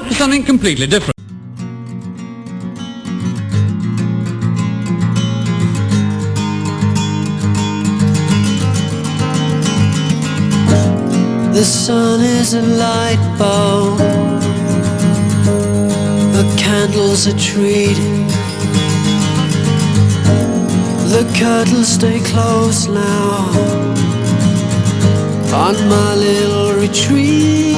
now for something completely different. The sun is a light bulb, the candle's a treat, the curtains stay closed now on my little retreat.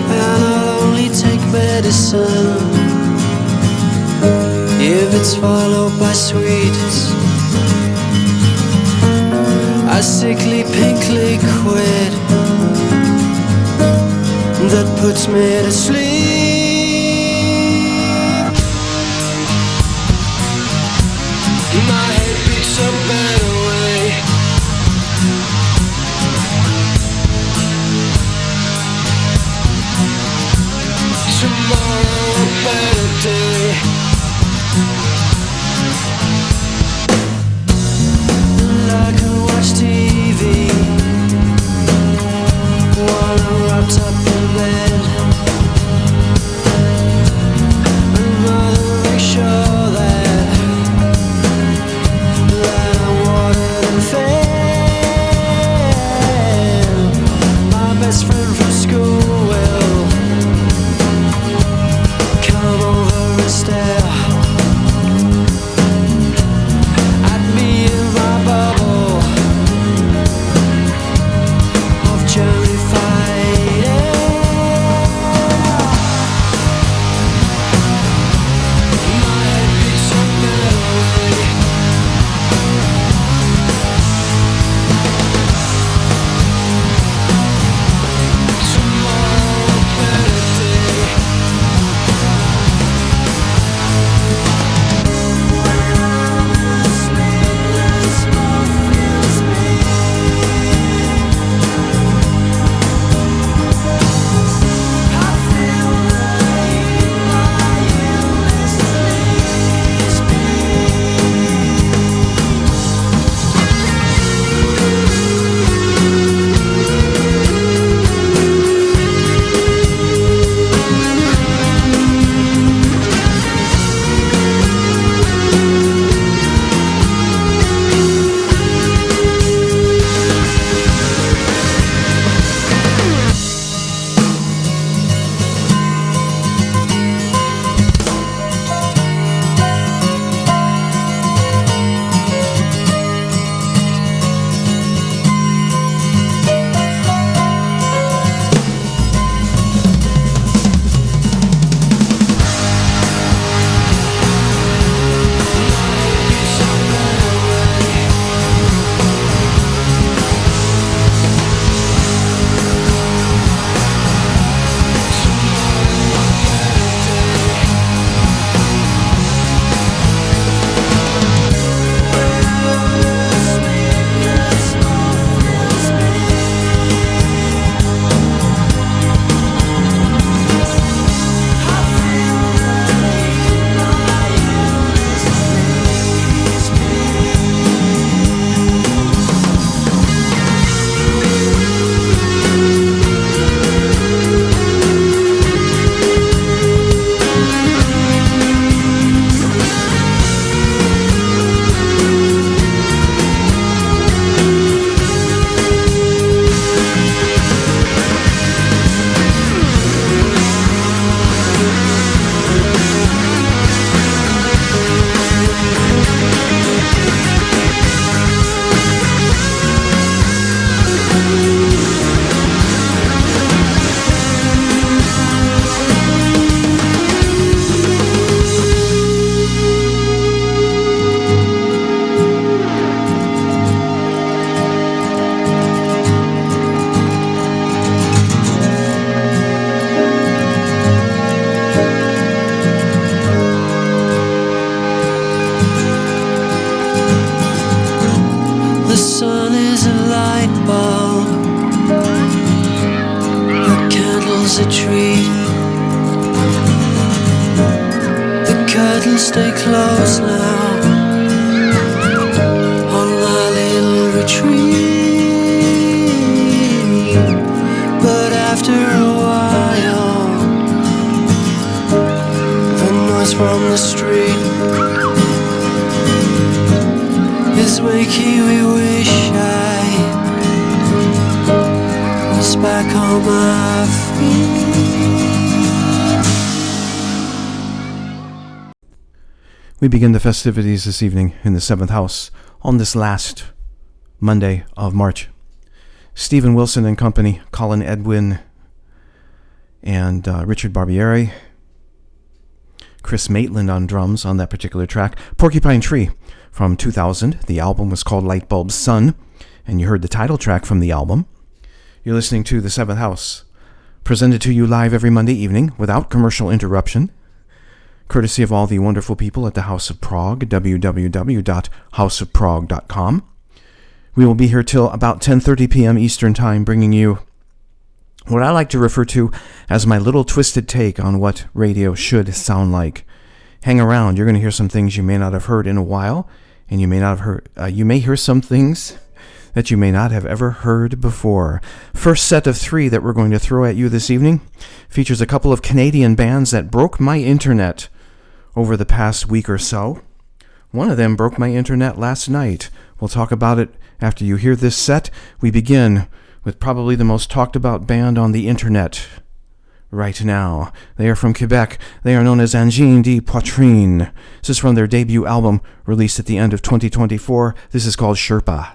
And I'll only take medicine if it's followed by sweets. A sickly pink liquid that puts me to sleep. My head beats a better way. Tomorrow a better day. TV while I'm wrapped up in bed. I'd rather make sure that I'm watered and fed. My best friend from school will come over and stare at me in my bubble. is a treat. The curtains stay closed now on my little retreat. But after a while the street is making me wish I was back on my feet. We begin the festivities this evening in the 7th house on this last Monday of March. Stephen Wilson and company, Colin Edwin and Richard Barbieri, Chris Maitland on drums on that particular track, Porcupine Tree from 2000. The album was called Lightbulb Sun, and you heard the title track from the album. You're listening to the 7th house, presented to you live every Monday evening without commercial interruption, courtesy of all the wonderful people at the House of Prog, www.houseofprog.com. We will be here till about 10:30 p.m. Eastern Time, bringing you what I like to refer to as my little twisted take on what radio should sound like. Hang around. You're going to hear some things you may not have heard in a while, and you may not have heard. You may hear some things that you may not have ever heard before. First set of 3 that we're going to throw at you this evening features a couple of Canadian bands that broke my internet over the past week or so. One of them broke my internet last night. We'll talk about it after you hear this set. We begin with probably the most talked about band on the internet right now. They are from Quebec. They are known as Angine de Poitrine. This is from their debut album released at the end of 2024. This is called Sherpa.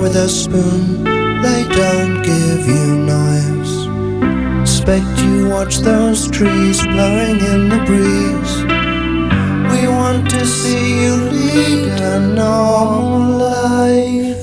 with a spoon, they don't give you knives. Expect you watch those trees blowing in the breeze. We want to see you lead a normal life.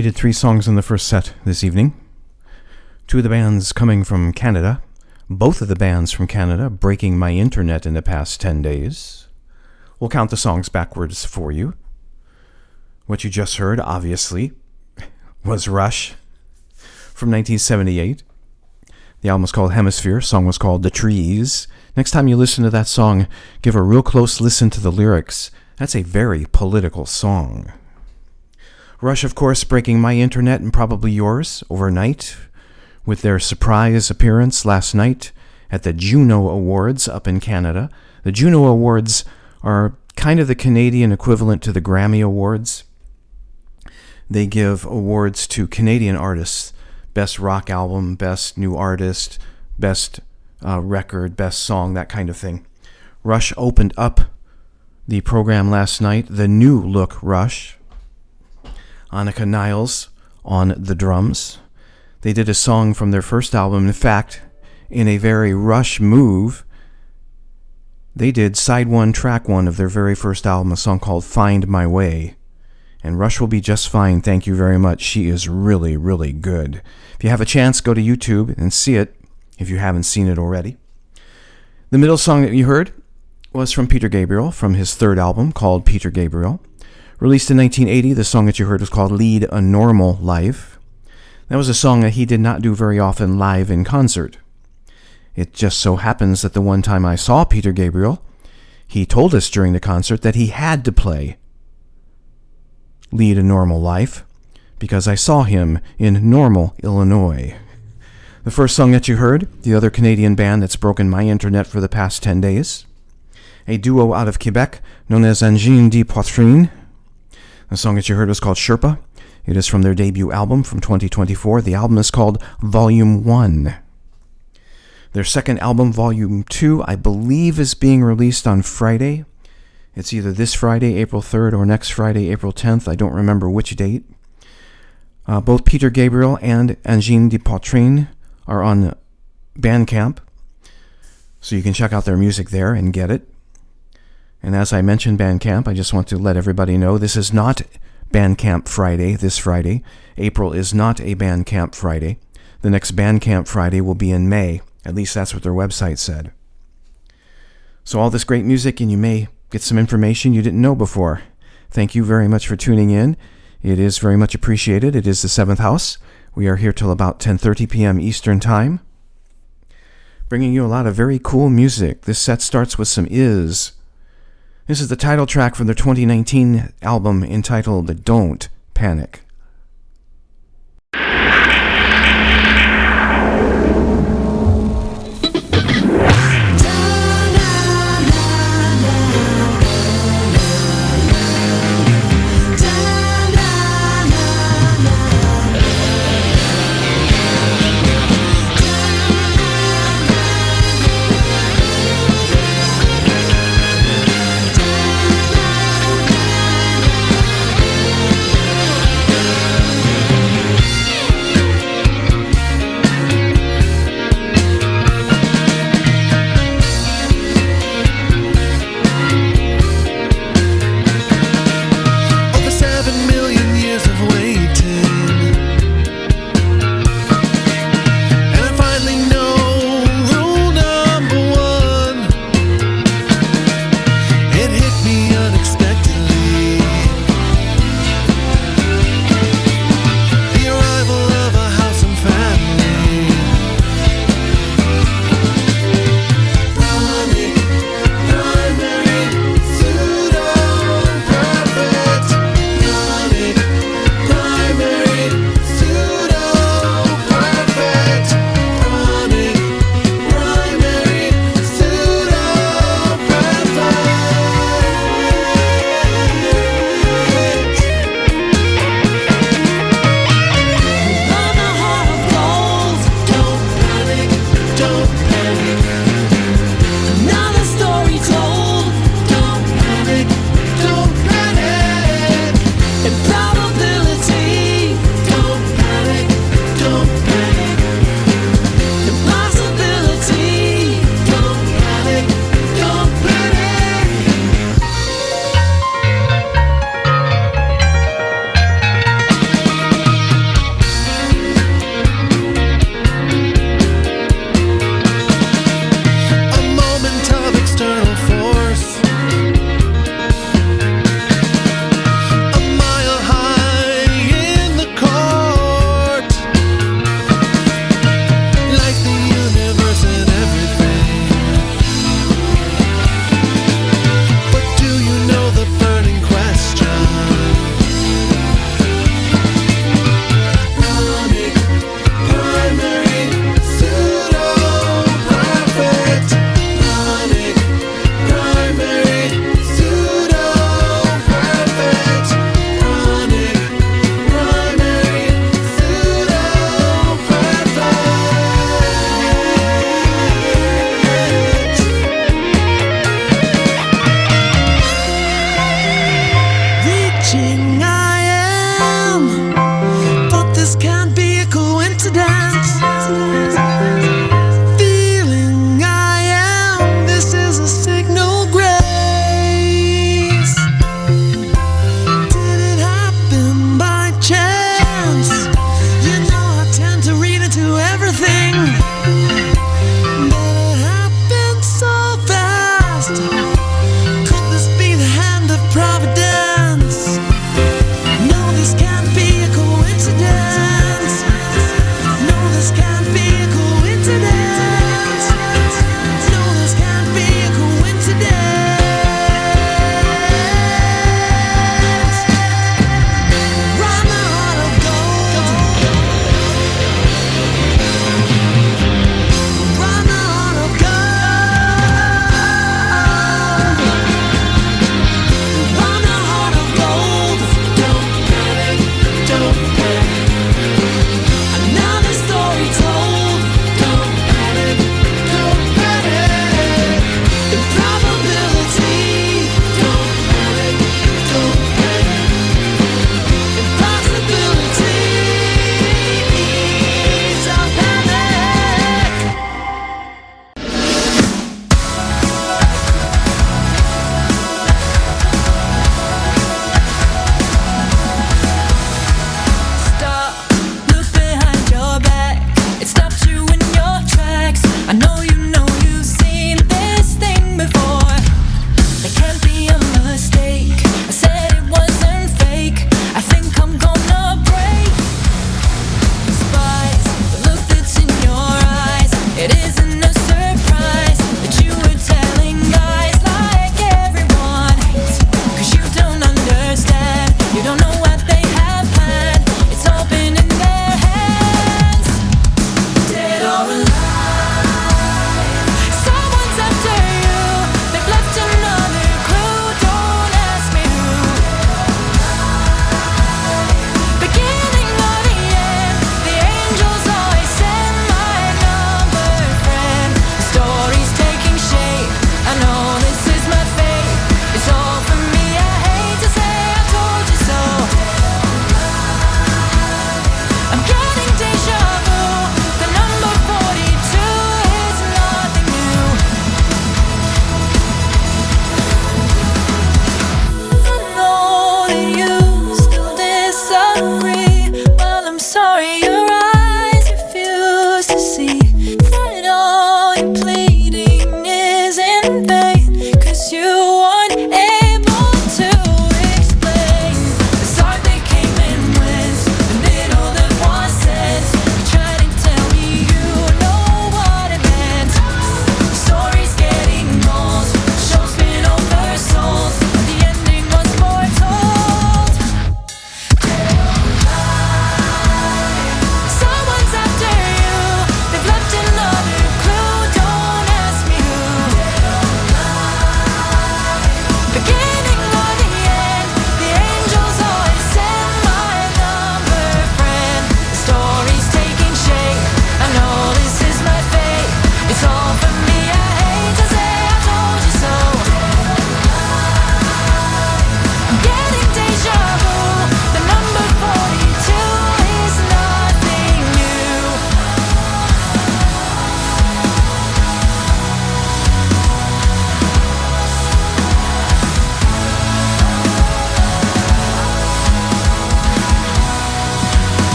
We did 3 songs in the first set this evening. 2 of the bands coming from Canada. Both of the bands from Canada breaking my internet in the past 10 days. We'll count the songs backwards for you. What you just heard, obviously, was Rush from 1978. The album was called Hemisphere. The song was called The Trees. Next time you listen to that song, give a real close listen to the lyrics. That's a very political song. Rush, of course, breaking my internet and probably yours overnight with their surprise appearance last night at the Juno Awards up in Canada. The Juno Awards are kind of the Canadian equivalent to the Grammy Awards. They give awards to Canadian artists. Best rock album, best new artist, best record, best song, that kind of thing. Rush opened up the program last night, the new look Rush. Annika Niles on the drums. They did a song from their first album. In fact, in a very Rush move, they did side 1, track 1 of their very first album, a song called Find My Way. And Rush will be just fine, thank you very much. She is really, really good. If you have a chance, go to YouTube and see it, if you haven't seen it already. The middle song that you heard was from Peter Gabriel, from his third album called Peter Gabriel. Released in 1980, the song that you heard was called Lead a Normal Life. That was a song that he did not do very often live in concert. It just so happens that the one time I saw Peter Gabriel, he told us during the concert that he had to play Lead a Normal Life because I saw him in Normal, Illinois. The first song that you heard, the other Canadian band that's broken my internet for the past 10 days, a duo out of Quebec known as Angine de Poitrine. The song that you heard was called Sherpa. It is from their debut album from 2024. The album is called Volume 1. Their second album, Volume 2, I believe is being released on Friday. It's either this Friday, April 3rd, or next Friday, April 10th. I don't remember which date. Both Peter Gabriel and Angine de Poitrine are on Bandcamp, so you can check out their music there and get it. And as I mentioned Bandcamp, I just want to let everybody know this is not Bandcamp Friday, this Friday. April is not a Bandcamp Friday. The next Bandcamp Friday will be in May. At least that's what their website said. So all this great music, and you may get some information you didn't know before. Thank you very much for tuning in. It is very much appreciated. It is the 7th House. We are here till about 10:30 p.m. Eastern Time, bringing you a lot of very cool music. This set starts with some IZZ. This is the title track from their 2019 album entitled Don't Panic.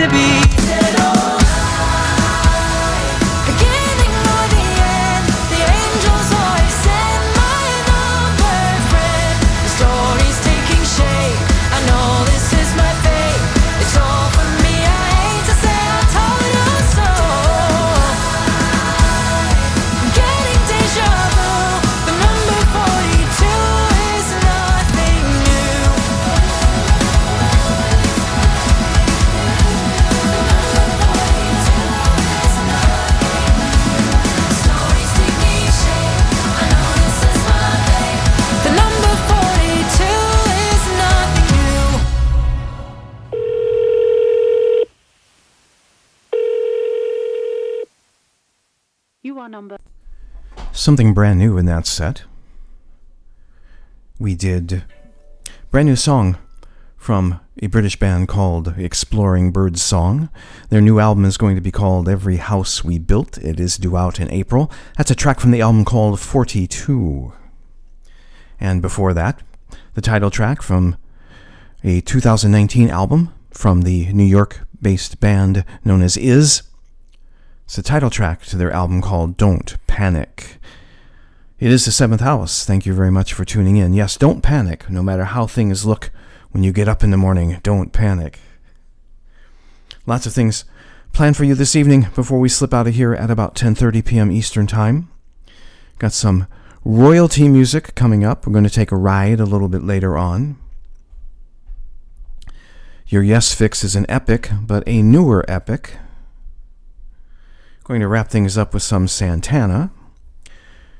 to be. Beginning or the end, the angels always send my number, friend. The story's taking shape. I know this is my fate. It's all for me. I hate to say I told you so. I'm getting deja vu. The number 42 is nothing new. Story's taking shape. I know this is my fate. The number 42 is nothing new. You are number. Something brand new in that set. We did brand new song from a British band called Exploring Birdsong. Their new album is going to be called Every House We Built. It is due out in April. That's a track from the album called 42. And before that, the title track from a 2019 album from the New York-based band known as IZZ. It's the title track to their album called Don't Panic. It is the 7th house. Thank you very much for tuning in. Yes, don't panic, no matter how things look when you get up in the morning. Don't panic. Lots of things planned for you this evening before we slip out of here at about 10:30 p.m. Eastern Time. Got some royalty music coming up. We're going to take a ride a little bit later on. Your Yes Fix is an epic, but a newer epic. Going to wrap things up with some Santana.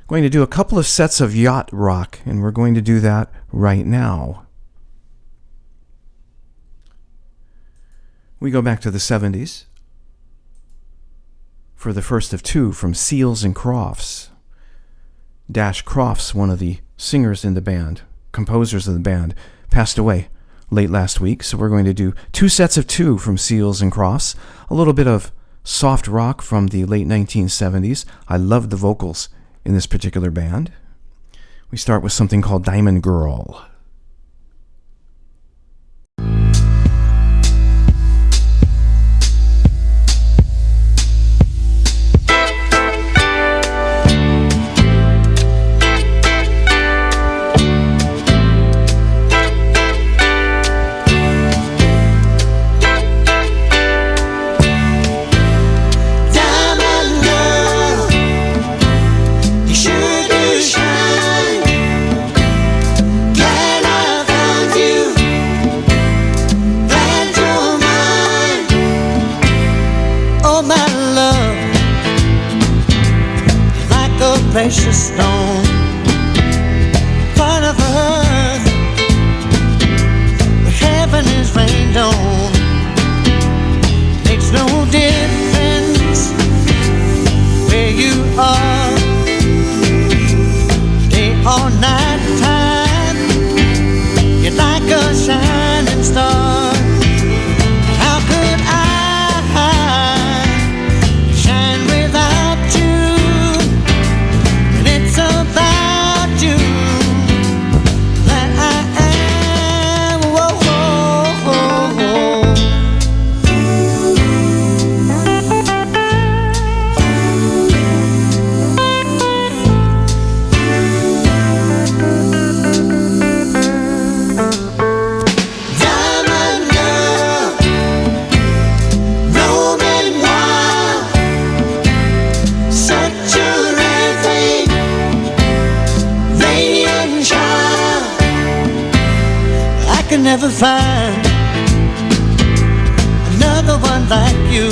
Going to do a couple of sets of yacht rock, and we're going to do that right now. We go back to the 70s for the first of two from Seals and Crofts. Dash Crofts, one of the singers in the band, composers of the band, passed away late last week, so we're going to do two sets of two from Seals and Crofts, a little bit of soft rock from the late 1970s. I loved the vocals in this particular band. We start with something called Diamond Girl. Precious stone, part of earth, where heaven is rained on. Makes no difference where you are, day or night time. You're like a shining star. How could I shine without you? It's about you that I am. Whoa, whoa, whoa. Diamond girl, roaming wild, such a rare thing. Radiant child, I can never find another one like you.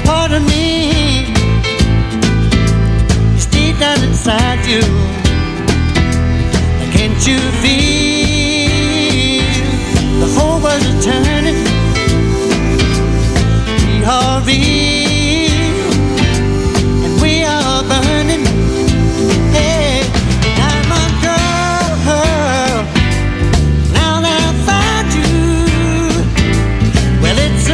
Pardon me, it's deep down inside you. Can't you feel the whole world is turning? We are real and we are burning. Hey, diamond girl, now that I found you, well, it's a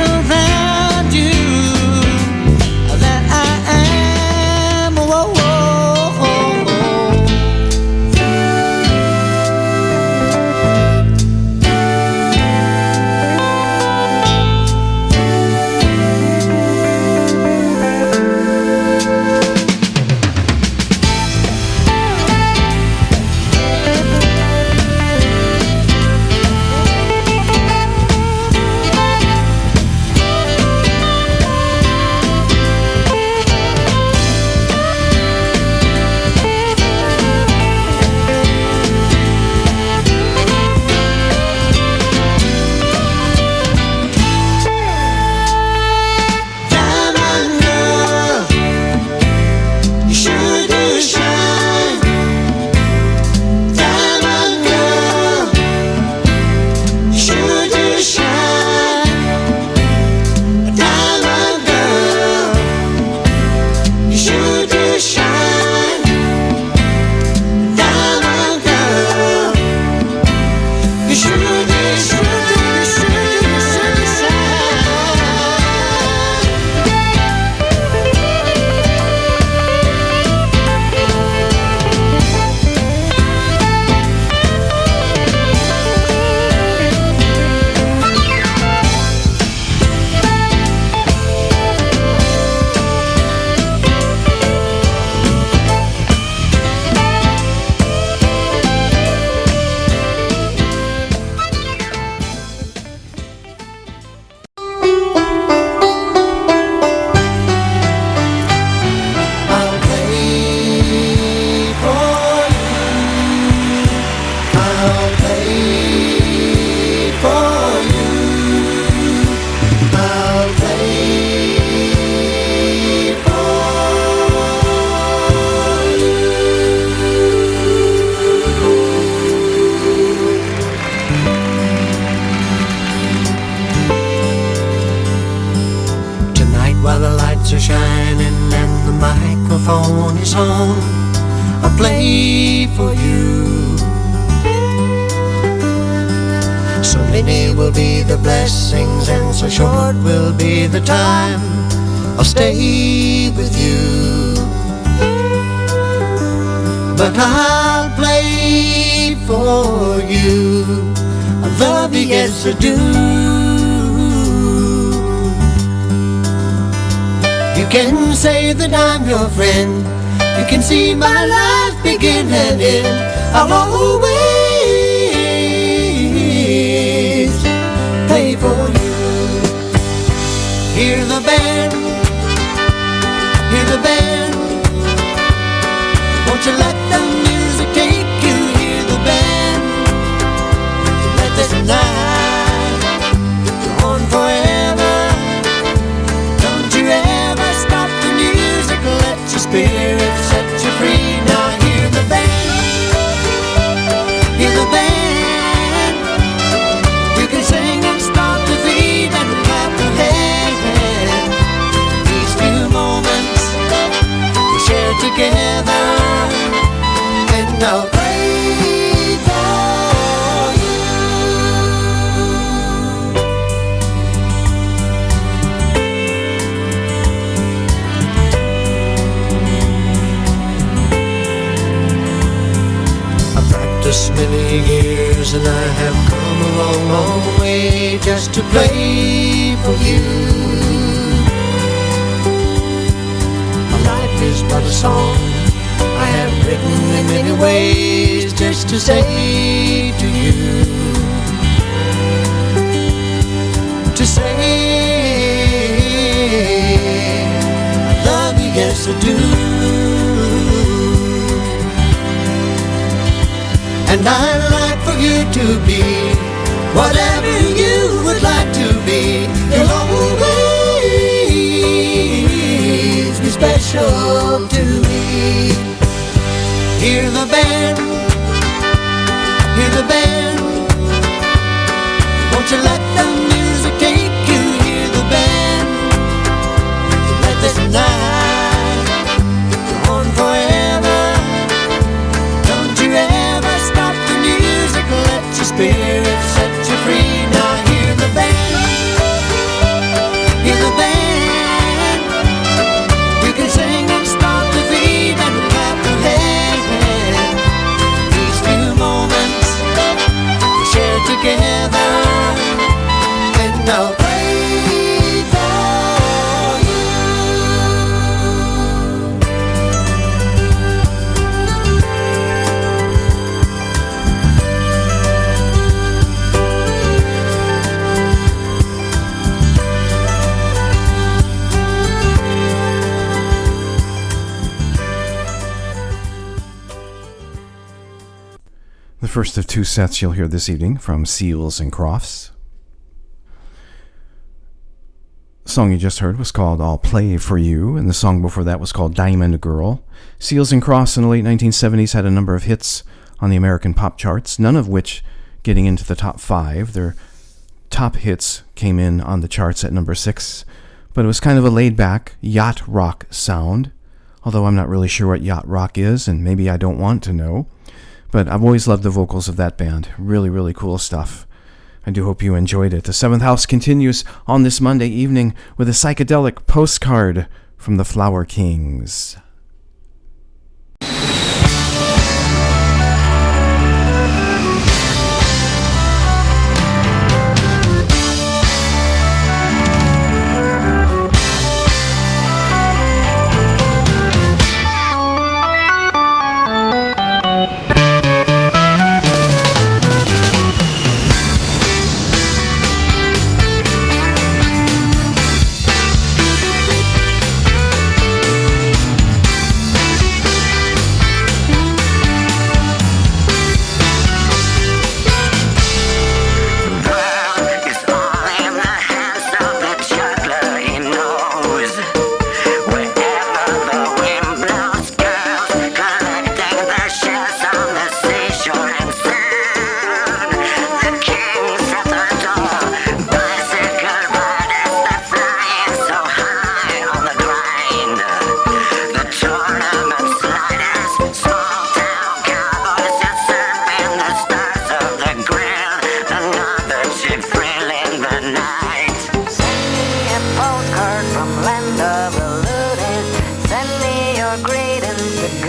shining and the microphone is on. I'll play for you. So many will be the blessings and so short will be the time I'll stay with you. But I'll play for you. I love you, yes I do. You can say that I'm your friend. You can see my life begin and end. I'll always play for you. Hear the band, hear the band. Won't you let the music take you? Hear the band. Let this night go on forever. Don't you ever stop the music. Let your spirit set you free. Now hear the band. Hear the band. You can sing and stomp your feet and clap your hands. These few moments we share together, and I'll pray for you. I've practiced many years and I have come a long, long way just to play for you. My life is but a song I have written in many ways just to say to you. To say I love you, yes I do. And I'd like for you to be whatever you would like to be. You'll always be special to me. Hear the band, hear the band. Won't you let the music take you? Hear the band. Let this night go on forever. Don't you ever stop the music. Let your spirit set you free. Now hear the band, hear the band. You can sing and stomp the feet and clap your hands. These few moments we share together, and I'll pray for you. The first of two sets you'll hear this evening from Seals and Crofts. The song you just heard was called I'll Play For You, and the song before that was called Diamond Girl. Seals and Crofts in the late 1970s had a number of hits on the American pop charts, none of which getting into the top 5. Their top hits came in on the charts at number 6, but it was kind of a laid-back yacht rock sound, although I'm not really sure what yacht rock is, and maybe I don't want to know. But I've always loved the vocals of that band. Really, really cool stuff. I do hope you enjoyed it. The Seventh House continues on this Monday evening with a psychedelic postcard from the Flower Kings.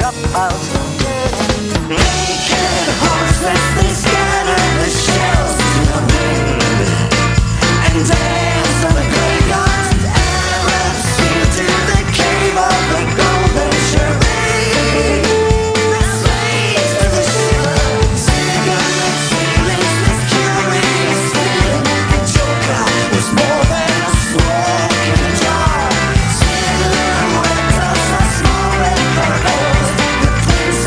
up out of bed. Naked horses, they scatter the shells to the wind and dance on the graveyards. Arabs steal to the cave of the golden cherub. The slaves to the shiver, cigarette feelings, this curious feeling. The joker was more than a smoke in a jar. Silhouettes of small red purples, the prince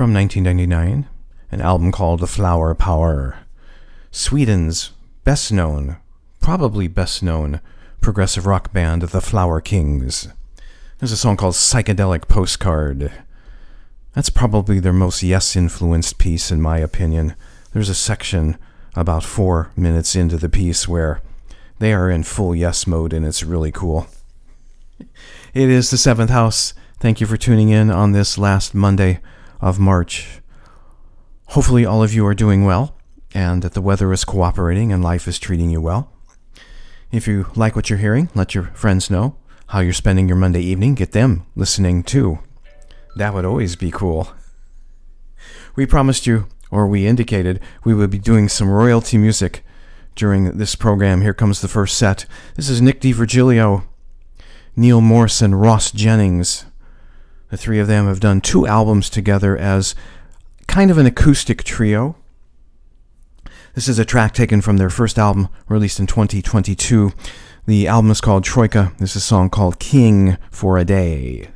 from 1999, an album called The Flower Power. Sweden's probably best known, progressive rock band, The Flower Kings. There's a song called Psychedelic Postcard. That's probably their most Yes-influenced piece, in my opinion. There's a section about 4 minutes into the piece where they are in full Yes mode, and it's really cool. It is the 7th House. Thank you for tuning in on this last Monday of March. Hopefully all of you are doing well, and that the weather is cooperating and life is treating you well. If you like what you're hearing, let your friends know how you're spending your Monday evening. Get them listening too. That would always be cool. We promised you, or we indicated, we would be doing some royalty music during this program. Here comes the first set. This is Nick DiVirgilio, Neil Morse, and Ross Jennings. The three of them have done 2 albums together as kind of an acoustic trio. This is a track taken from their first album, released in 2022. The album is called Troika. This is a song called King for a Day.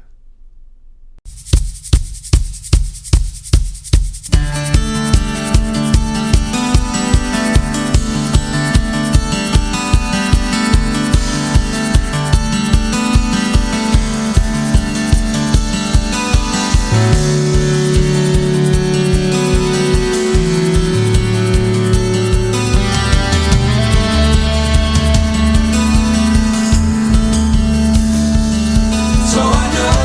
So I know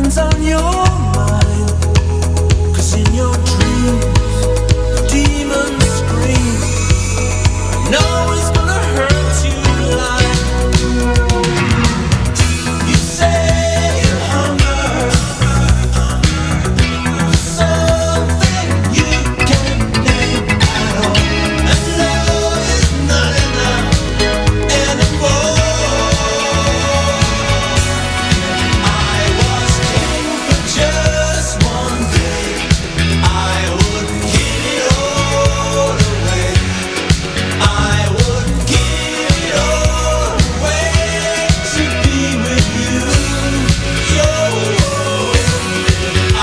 Something's on your mind, 'cause in your dreams demons scream. No, it's gonna hurt you like you say you hunger for something you can't name at all, and love is not enough anymore. I was king for just one day. I would give it all away. I would give it all away to be with you. I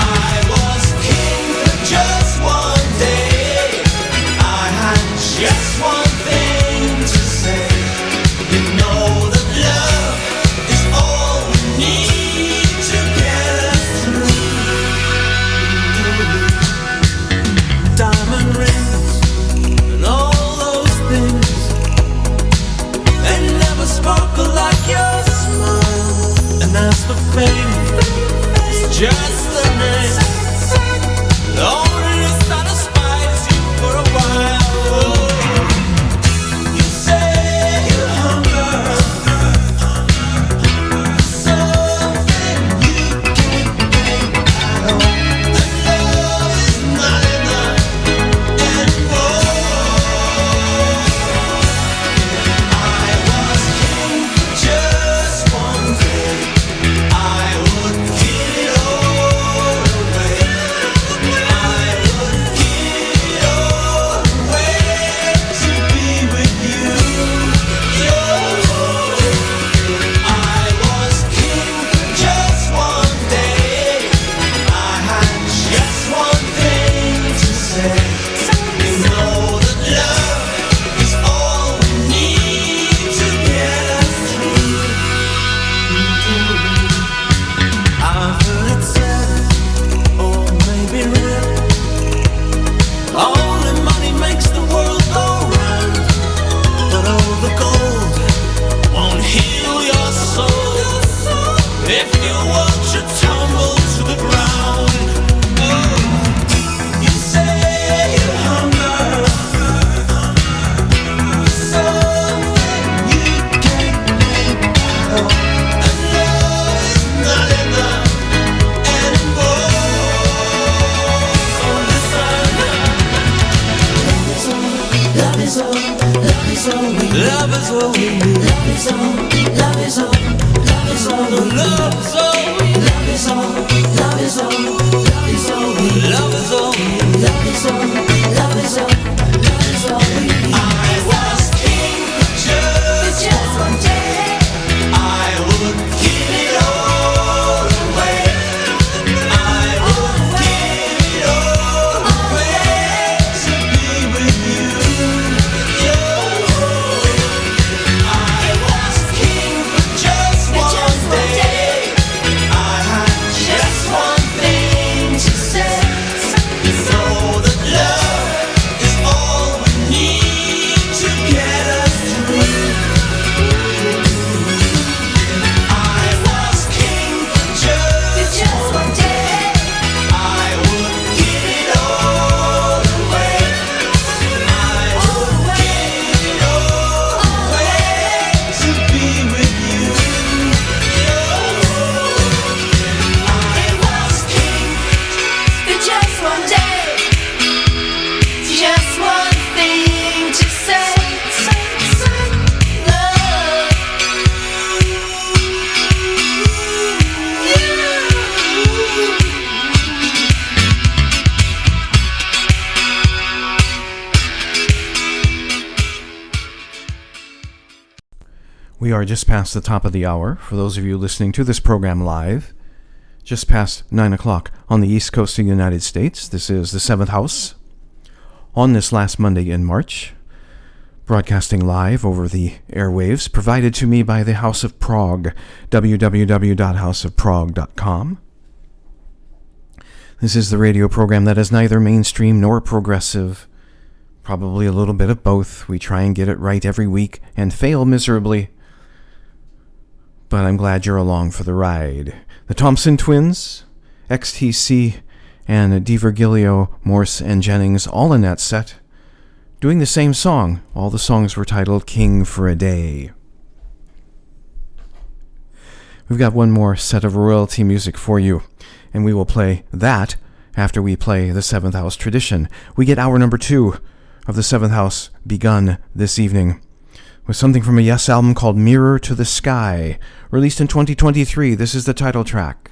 was king for just one day. I had just one thing to say. You know that love is all we need to get us through. Diamond rings and all those things, they never sparkle like your smile. And as for fame, it's just a name. Only satisfies you for a while. You say you hunger for something you can't name at all, and love is not enough anymore. I was king for just one day. I would give it all away. I would give it all away to be with you. I was king for just one day. I had just one thing to say. You know that love is all we need to get us through. I've heard it said, or maybe real, only money makes the world go round. But all the gold won't heal your soul if you watch it tumble to the ground. Oh, you say you hunger for something you can't name at all, and love is not enough anymore. So listen, love is all, love is all we need. Love is all we need. Love is all, love is all, love is all we need. Love is all we need. Love is all, love is all, love is all we need. Love is all we need. Love is all, love is all, love is all we need. I was king for just one day. I would give it all away. I would give it all away to be with you. I was king for just one day. I had just one thing to say. You know that love is all we need to get us through. I was king for just one day. I would give it all away. I would give it all away to be with you. I was king for just one day. Just one thing to say. Love. We are just past the top of the hour. For those of you listening to this program live, just past 9 o'clock on the East Coast of the United States. This is the 7th House on this last Monday in March, broadcasting live over the airwaves, provided to me by the House of Prague, www.houseofprague.com. This is the radio program that is neither mainstream nor progressive, probably a little bit of both. We try and get it right every week and fail miserably. But I'm glad you're along for the ride. The Thompson twins, XTC, and DiVirgilio, Morse, and Jennings, all in that set, doing the same song. All the songs were titled King for a Day. We've got one more set of royalty music for you, and we will play that after we play the 7th House Tradition. We get hour number 2 of the 7th House begun this evening with something from a Yes album called Mirror to the Sky, released in 2023. This is the title track.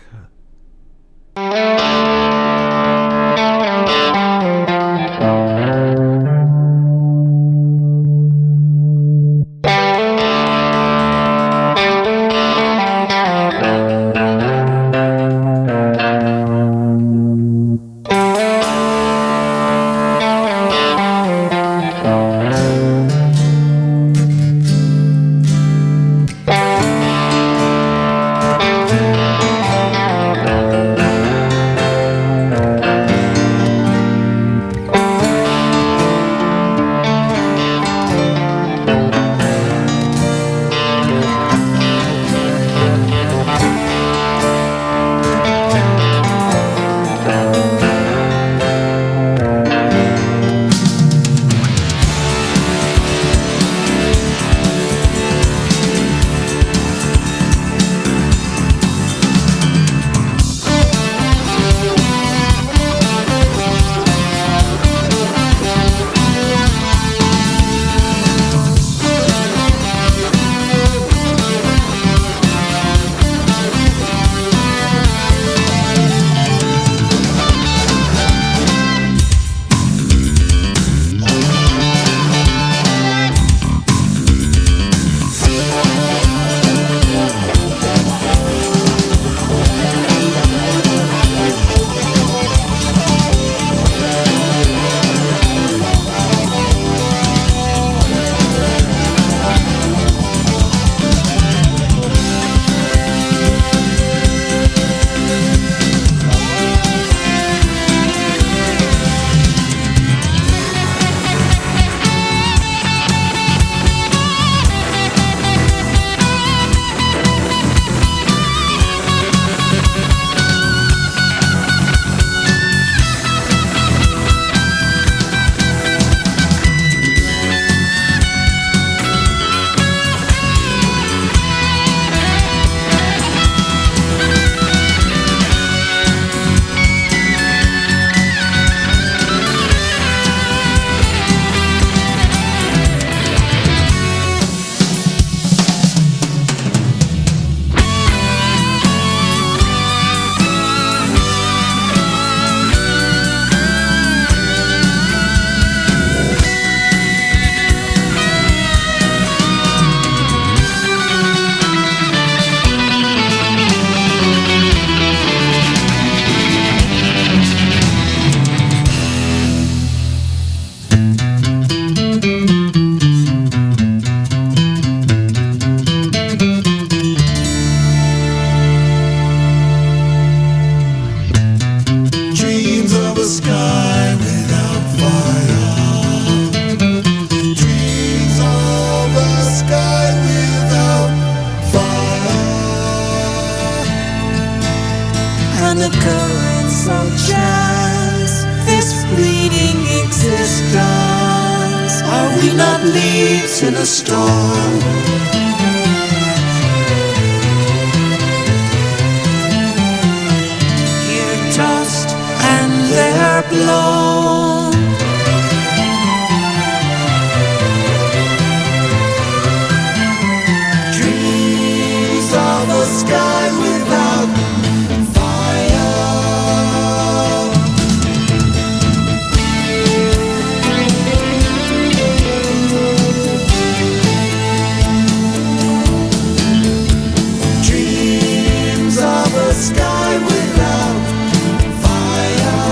in a storm. Here tossed and there blown. Dreams of a sky without fire. Dreams of a sky without fire.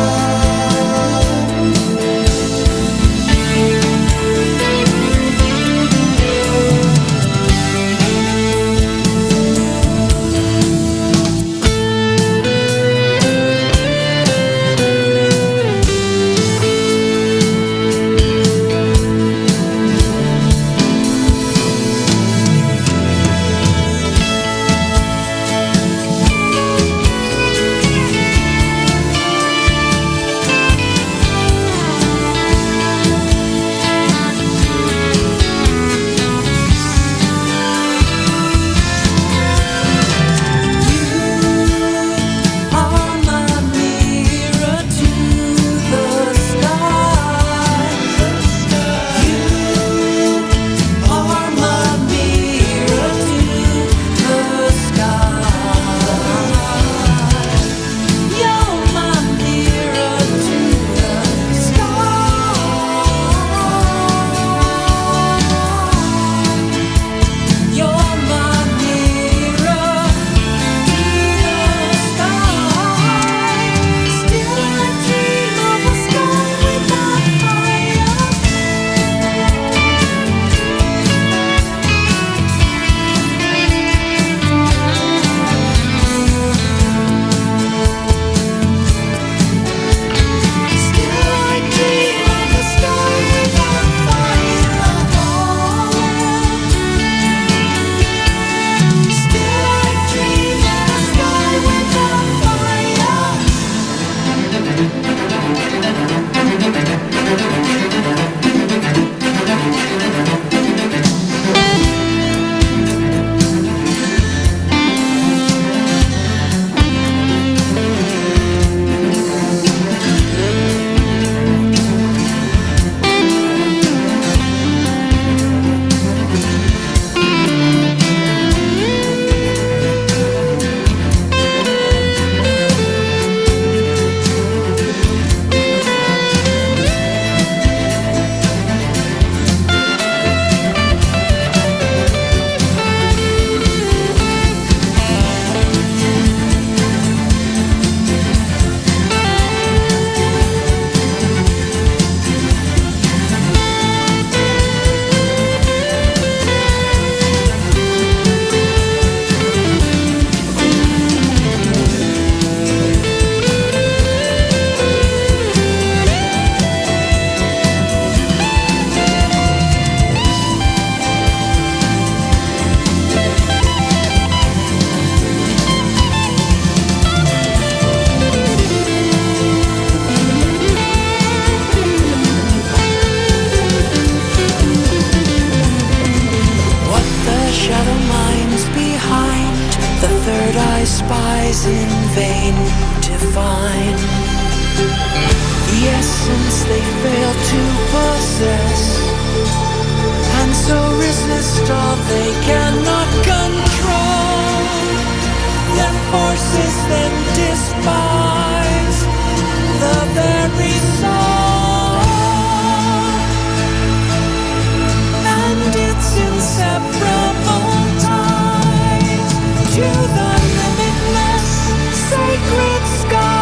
define the essence they fail to possess, and so resist all they cannot control. Their forces then despise the very soul and its inseparable ties to the limitless sacred skies.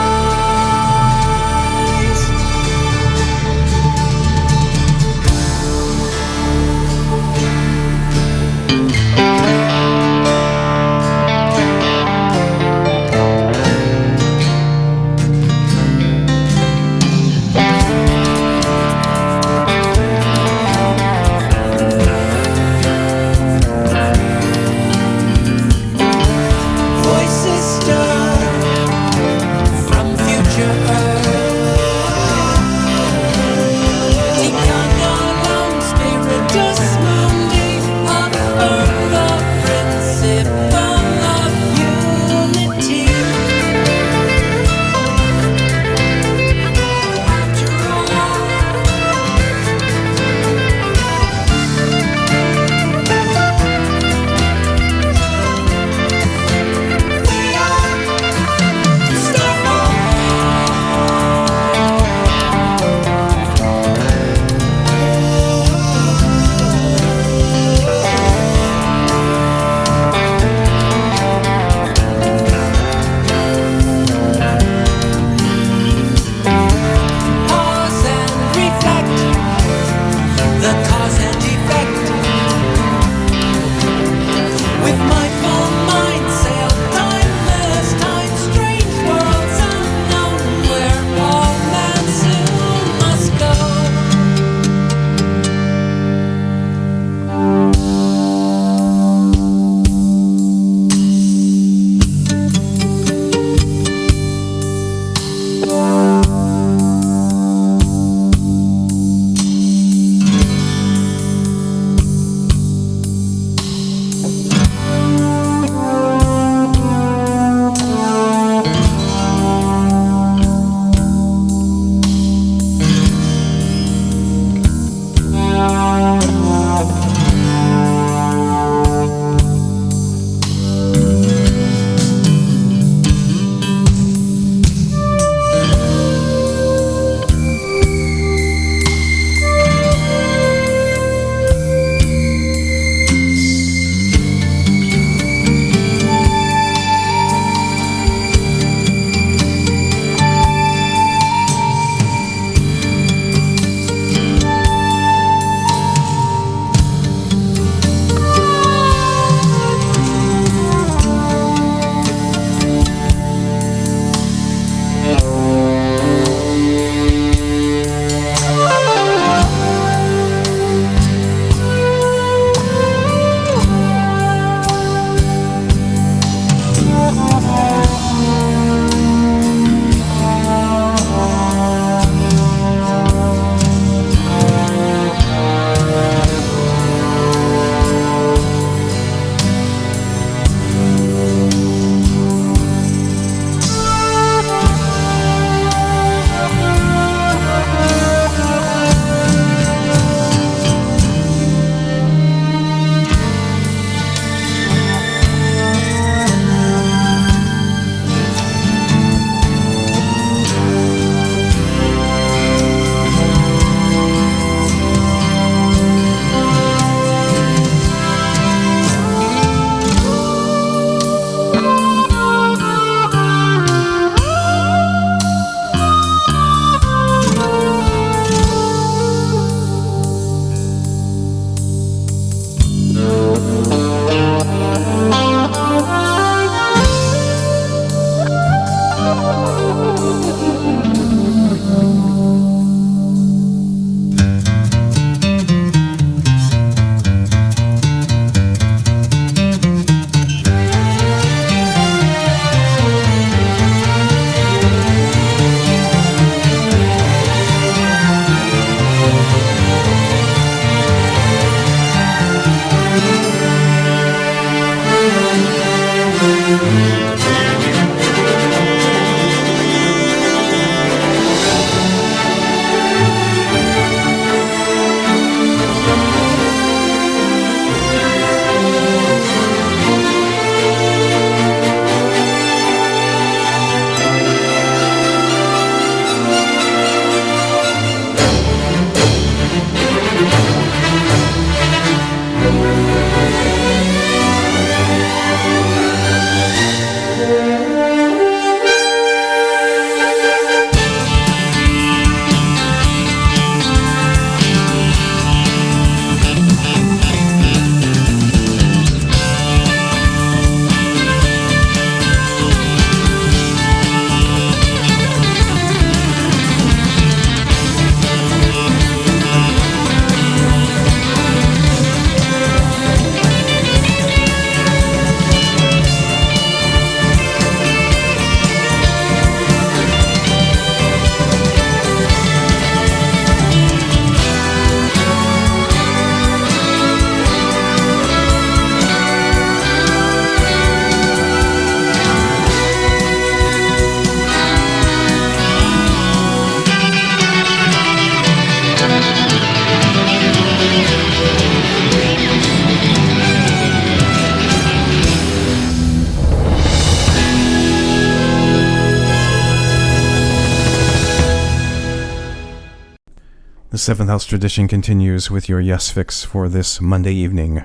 Seventh House tradition continues with your Yes Fix for this Monday evening.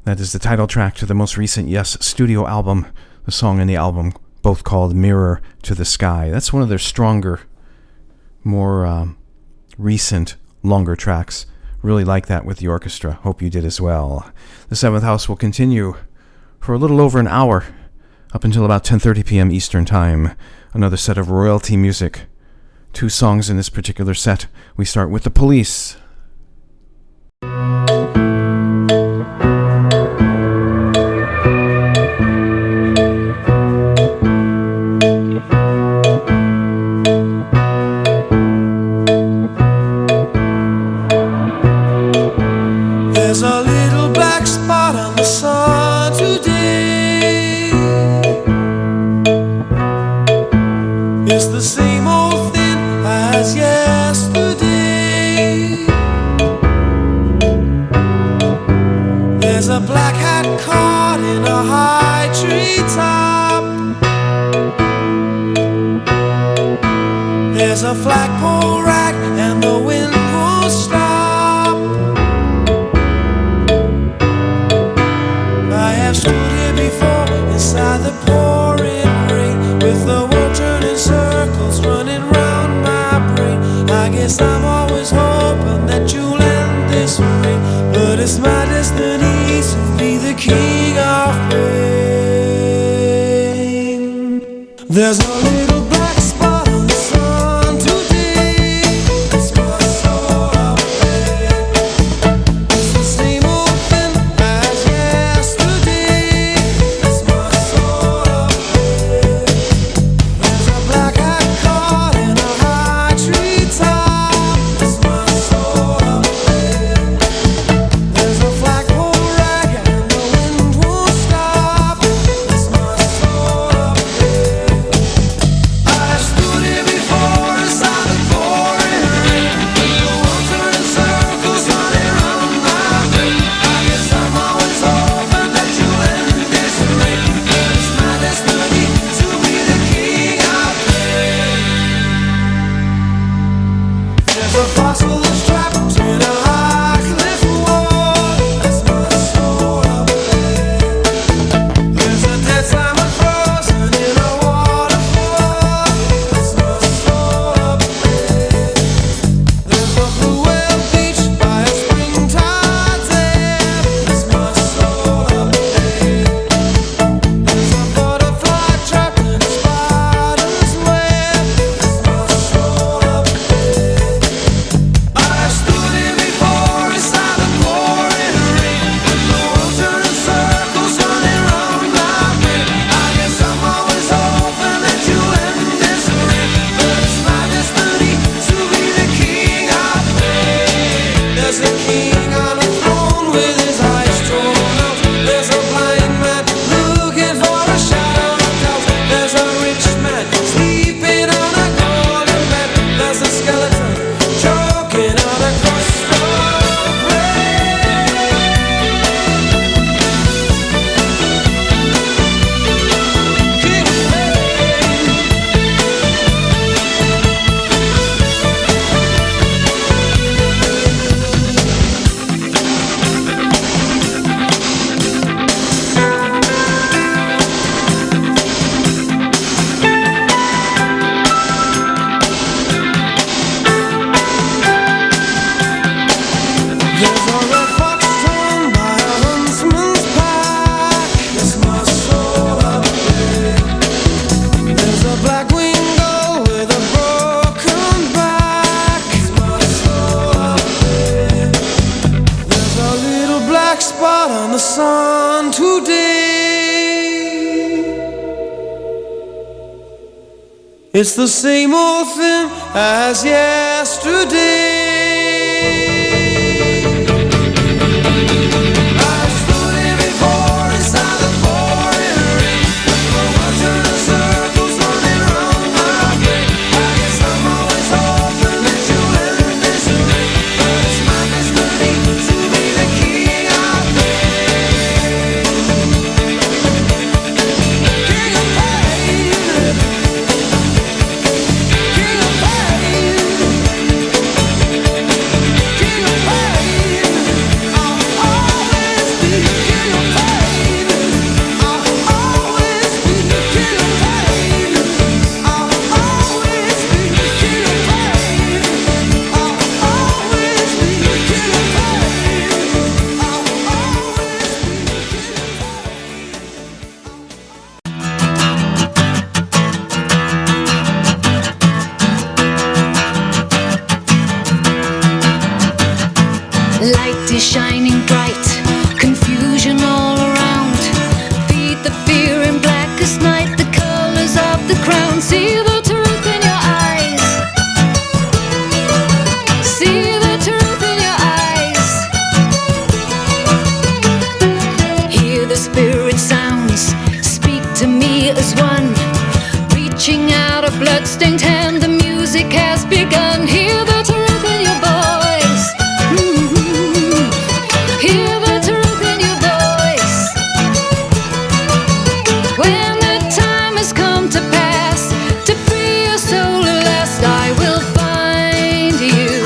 That is the title track to the most recent Yes studio album, the song in the album, both called Mirror to the Sky. That's one of their stronger, more recent, longer tracks. Really like that with the orchestra. Hope you did as well. The Seventh House will continue for a little over an hour, up until about 10:30 p.m. Eastern Time. Another set of royalty music. 2 songs in this particular set. We start with The Police. There's a little black spot on the sun today. It's the same old thing as yesterday. There's a black hat caught in a high tree top. There's a flagpole rack and the wind won't stop. I have stood here before inside the pouring rain, with the world turning circles running round my brain. I guess I'm always hoping that you'll end this way, but it's my destiny to be the king of pain. There's a little black spot on the sun today. It's my soul of pain. It's the same old thing as yesterday. It's my soul of pain. There's a black hat caught in a high tree top. It's my soul of pain. There's a flagpole rag and the wind won't stop. It's my soul of pain. I stood here before inside the pouring rain, with the world turning circles running round my brain. I guess I'm always hoping that you'll end this rain, but it's my destiny to be the king of pain. There's a fossil that's trapped in a high cliff wall. That's my soul of pain. There's a dead salmon frozen in a waterfall. That's my soul of pain. There's a blue whale beached by a springtide dam. That's my soul of pain. There's a butterfly trapped in a spider's web. That's my soul of pain. I stood here before inside the pouring rain, with the world turning circles running round my brain. I guess I'm always hoping that you'll end this rain, but it's my destiny to be the king of pain. There's a king on a throne with his eyes drawn out. There's a blind man looking for a shadow of doubt. There's a rich man sleeping on a golden bed. There's a skeleton choking on a crust of bread. King of pain. There's a red fox torn by a huntsman's pack. It's my soul of pain. There's a black winged gull with a broken back. It's my soul of pain. There's a little black spot on the sun today. It's the same old thing as yesterday. I stood here before inside the pouring rain, with the world turning circles running round my brain. I guess I'm always hoping that you'll end this rain, but it's my destiny to be the king of pain. King of pain. King of pain. crown. See the truth in your eyes. See the truth in your eyes. Hear the spirit sounds. Speak to me as one. Reaching out a bloodstained hand. The music has begun. Hear the truth in your voice. Hear the truth in your voice. When the time has come to pass, to free your soul at last, I will find you.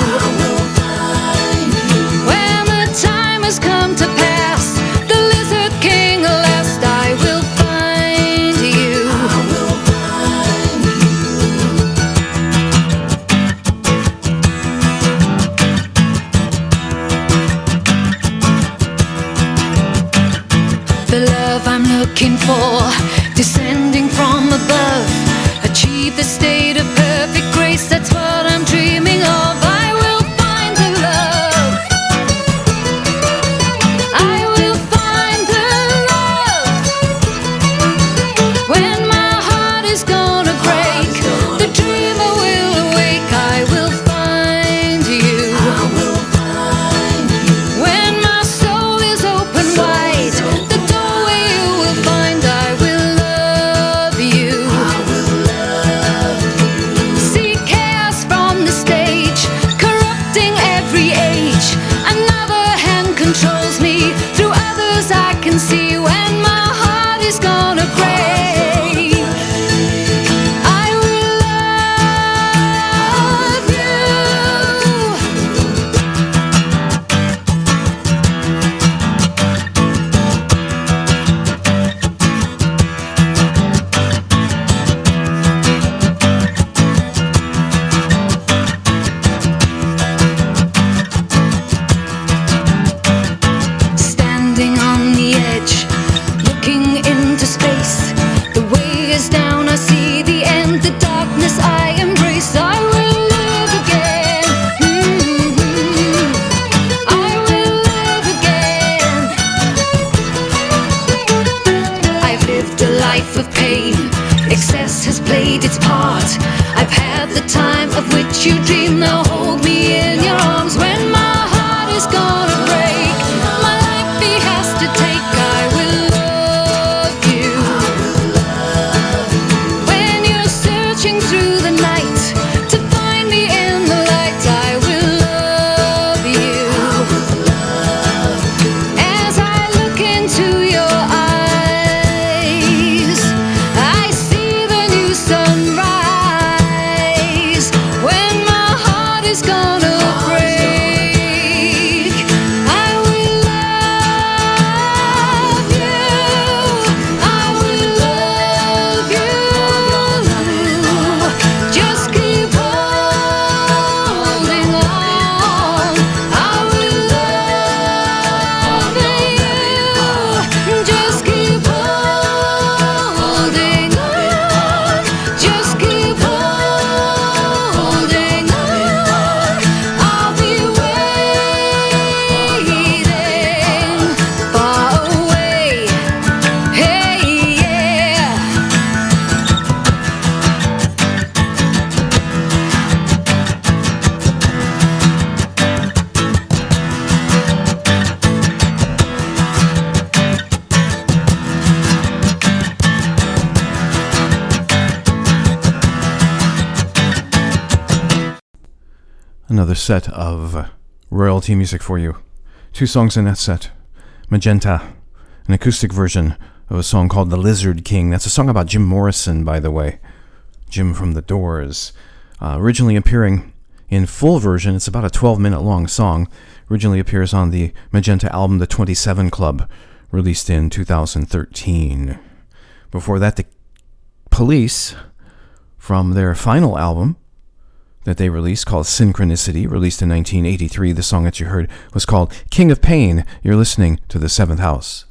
When the time has come to pass, the Lizard King at last, I will find you. The love I'm looking for, descending from above, achieve the state of perfect grace. That's what I'm dreaming of. I will find the love. I will find the love. When my heart is gonna break, the dreamer will awake. I will find you. When my soul is open wide, the doorway you will find. I will love you. See chaos from the stage, corrupting every age. Another hand controls me. Through others I can see. When my heart is gonna break, I will love you. Standing on the edge, looking into space. The way is down, I see the end. The darkness I embrace. I will live again. I will live again. I've lived a life of pain. Excess has played its part. I've had the time of which you dream. Now hold me in your arms. When my heart is gonna break, my life he has to take. I will love you. When you're searching through the night to find me in the light, I will love you. As I look into your eyes, I see the new sunrise. When my heart is gonna break, I will love you. I will love you. Just keep holding on. I will love you. Just keep holding on. Just keep holding on. I'll be waiting far away. Hey, yeah. Another set of royalty music for you. Two songs in that set. Magenta, an acoustic version of a song called The Lizard King. That's a song about Jim Morrison, by the way. Jim from The Doors. Originally appearing in full version, it's about a 12-minute long song. Originally appears on the Magenta album The 27 Club, released in 2013. Before that, the Police, from their final album that they released called Synchronicity, released in 1983. The song that you heard was called King of Pain. You're listening to The Seventh House.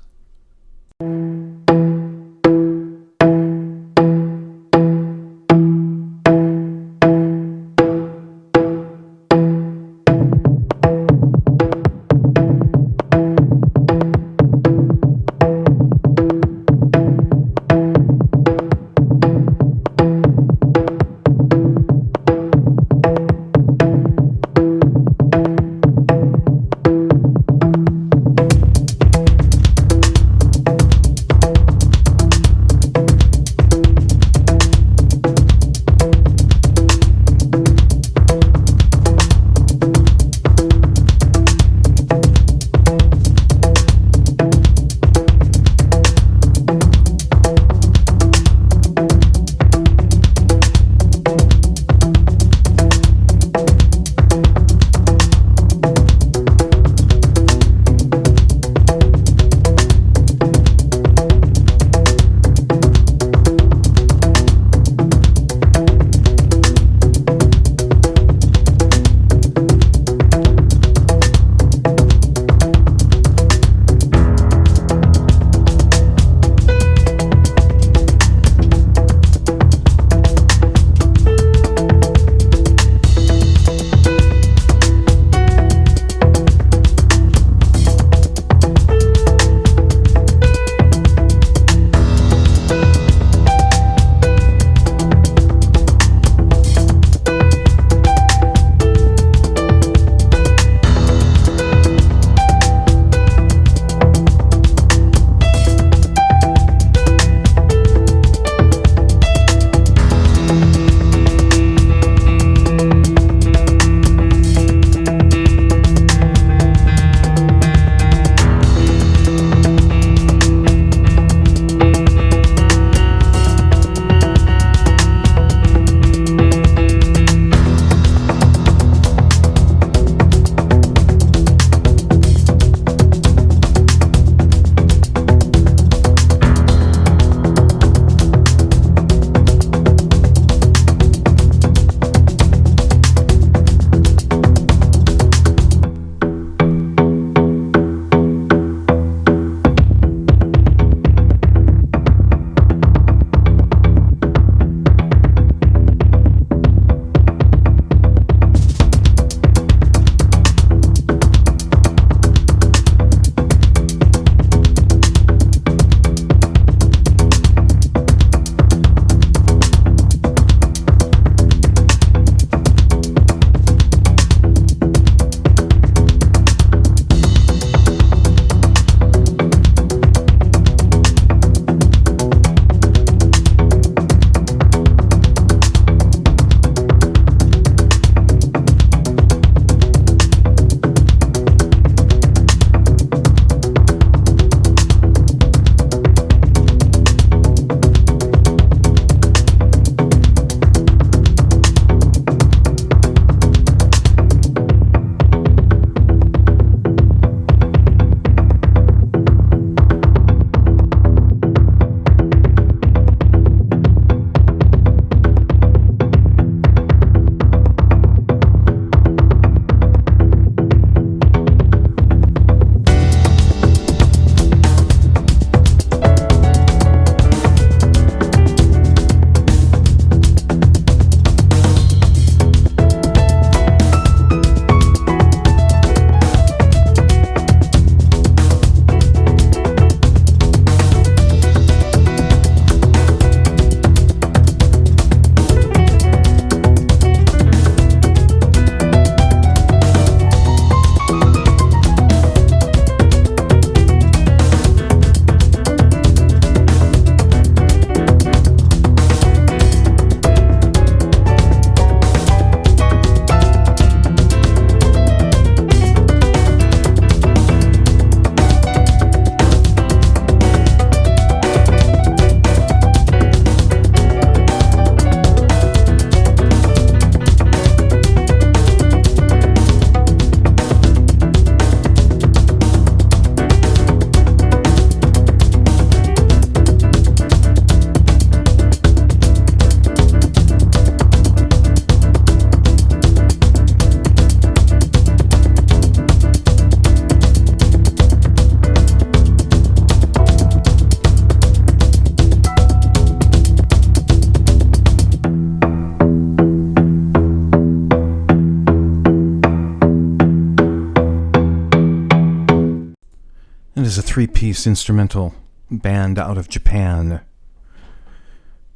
is a three-piece instrumental band out of Japan.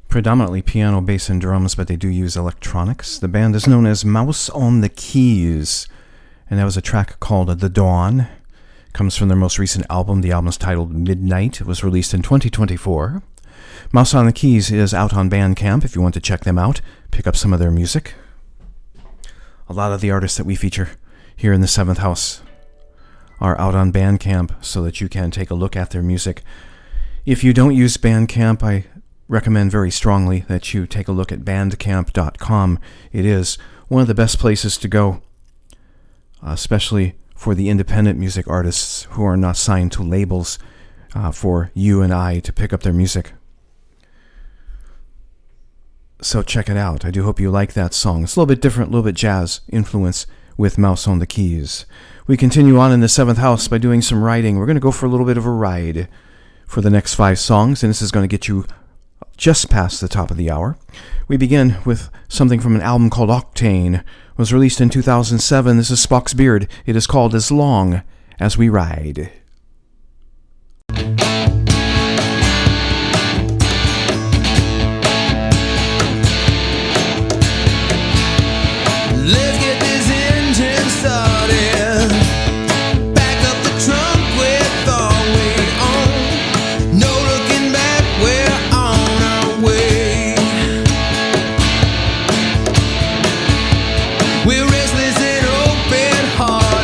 Predominantly piano, bass, and drums, but they do use electronics. The band is known as Mouse on the Keys, and that was a track called The Dawn. Comes from their most recent album. The album is titled Midnight. It was released in 2024. Mouse on the Keys is out on Bandcamp if you want to check them out, pick up some of their music. A lot of the artists that we feature here in the 7th House are out on Bandcamp so that you can take a look at their music. If you don't use Bandcamp, I recommend very strongly that you take a look at bandcamp.com. It is one of the best places to go, especially for the independent music artists who are not signed to labels, for you and I to pick up their music. So check it out. I do hope you like that song. It's a little bit different, a little bit jazz influence with Mouse on the Keys. We continue on in the 7th House by doing some riding. We're going to go for a little bit of a ride for the next 5 songs, and this is going to get you just past the top of the hour. We begin with something from an album called Octane. It was released in 2007. This is Spock's Beard. It is called As Long as We Ride. Let's get this engine started. Back up the trunk with all we own. No looking back, we're on our way. We're restless and open-hearted.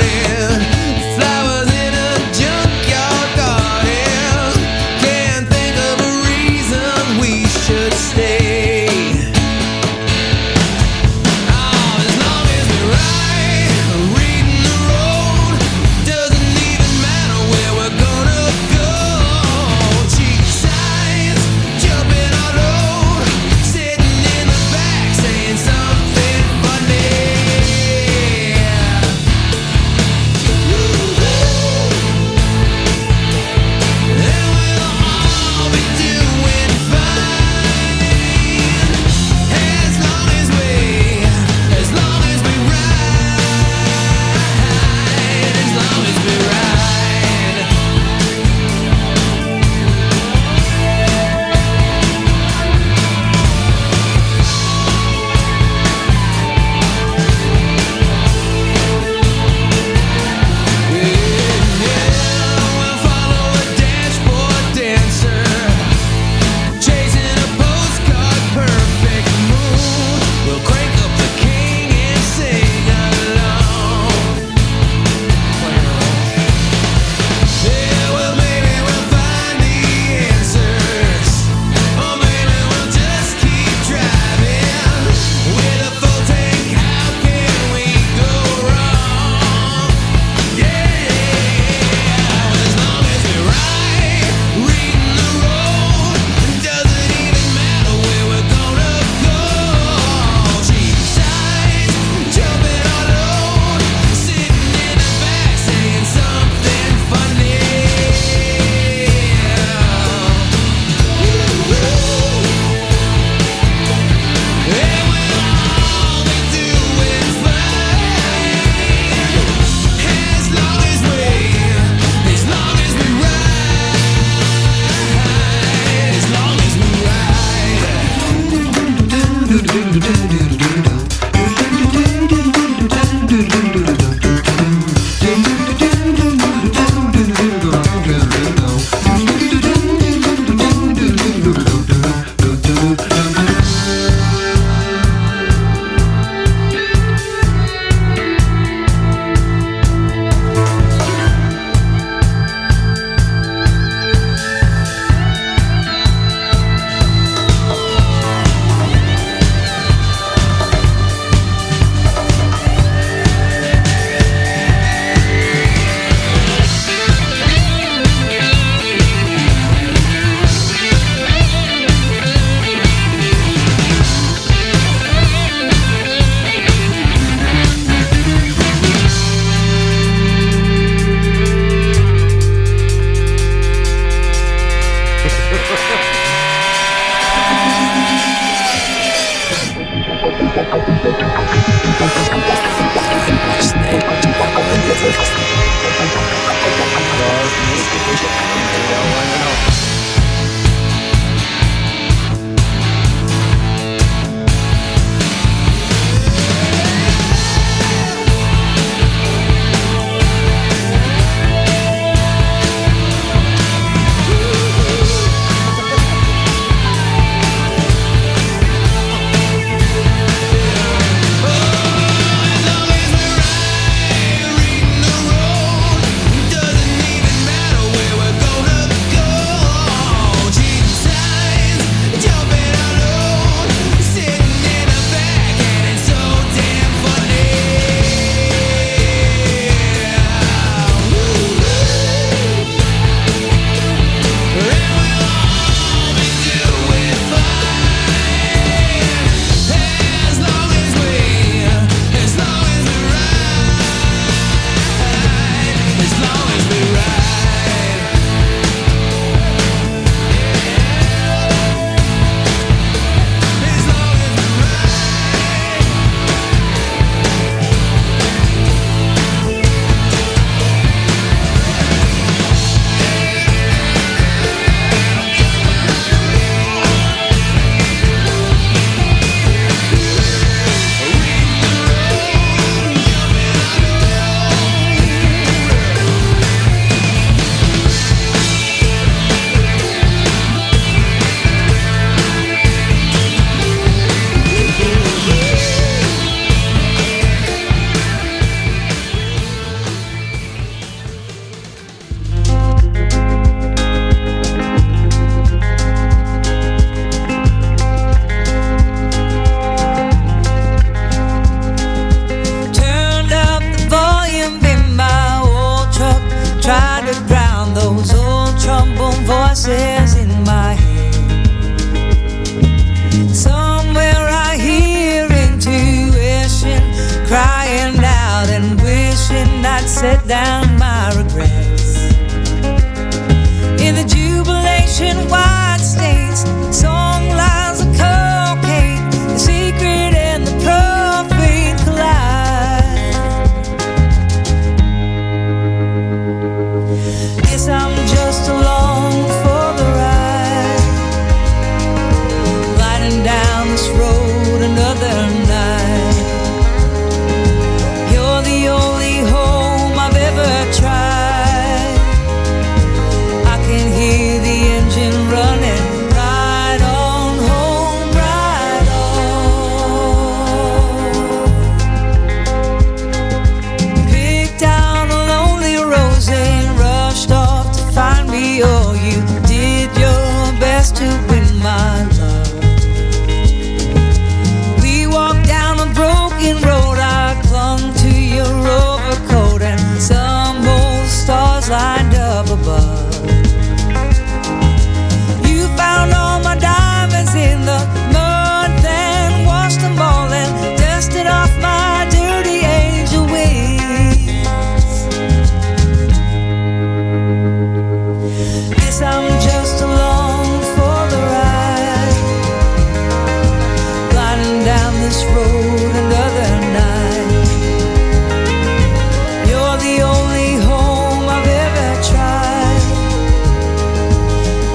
Flowers in a junkyard garden. Can't think of a reason we should stay. down this road another night. You're the only home I've ever tried.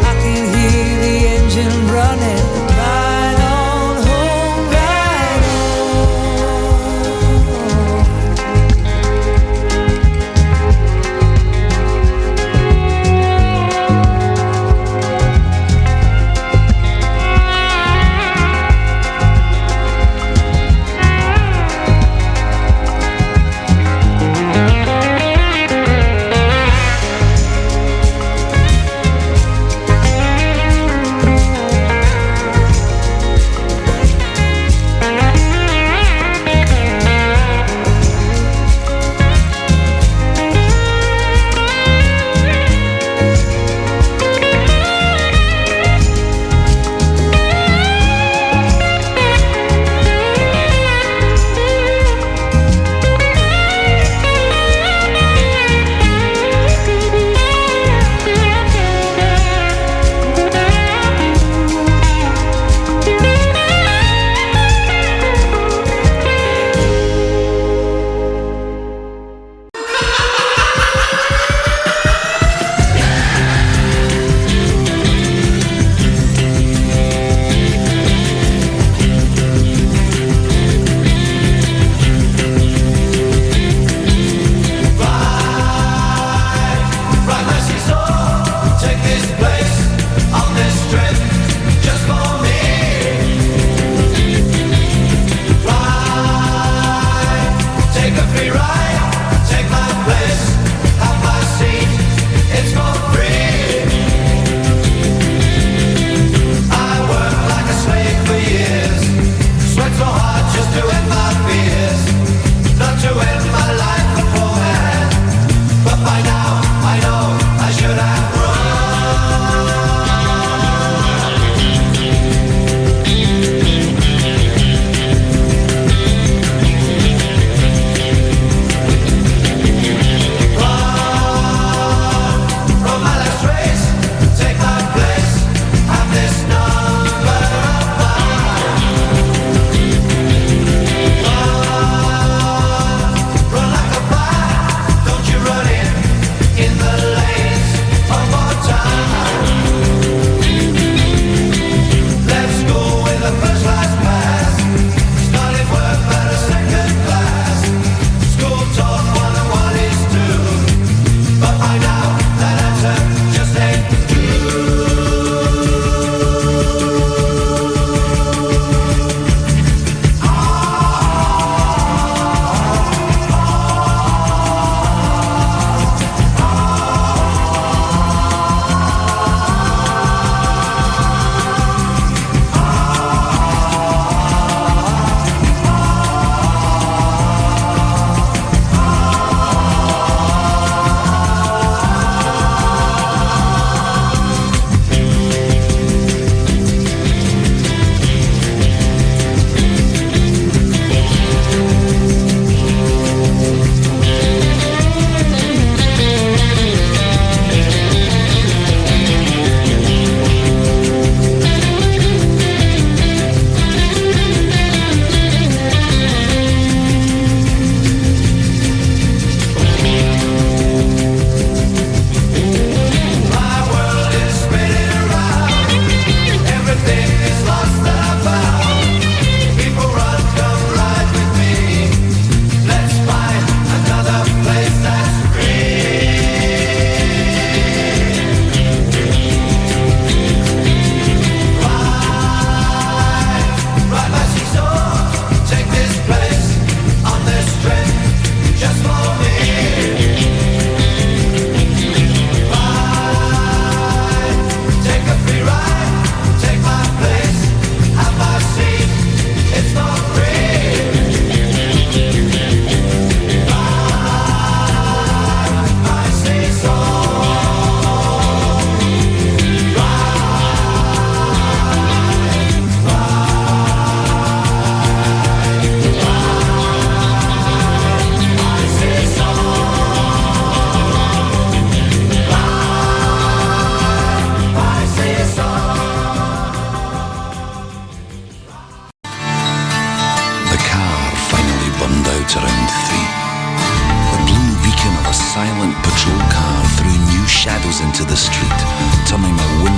I can hear the engine running. Ride on home, ride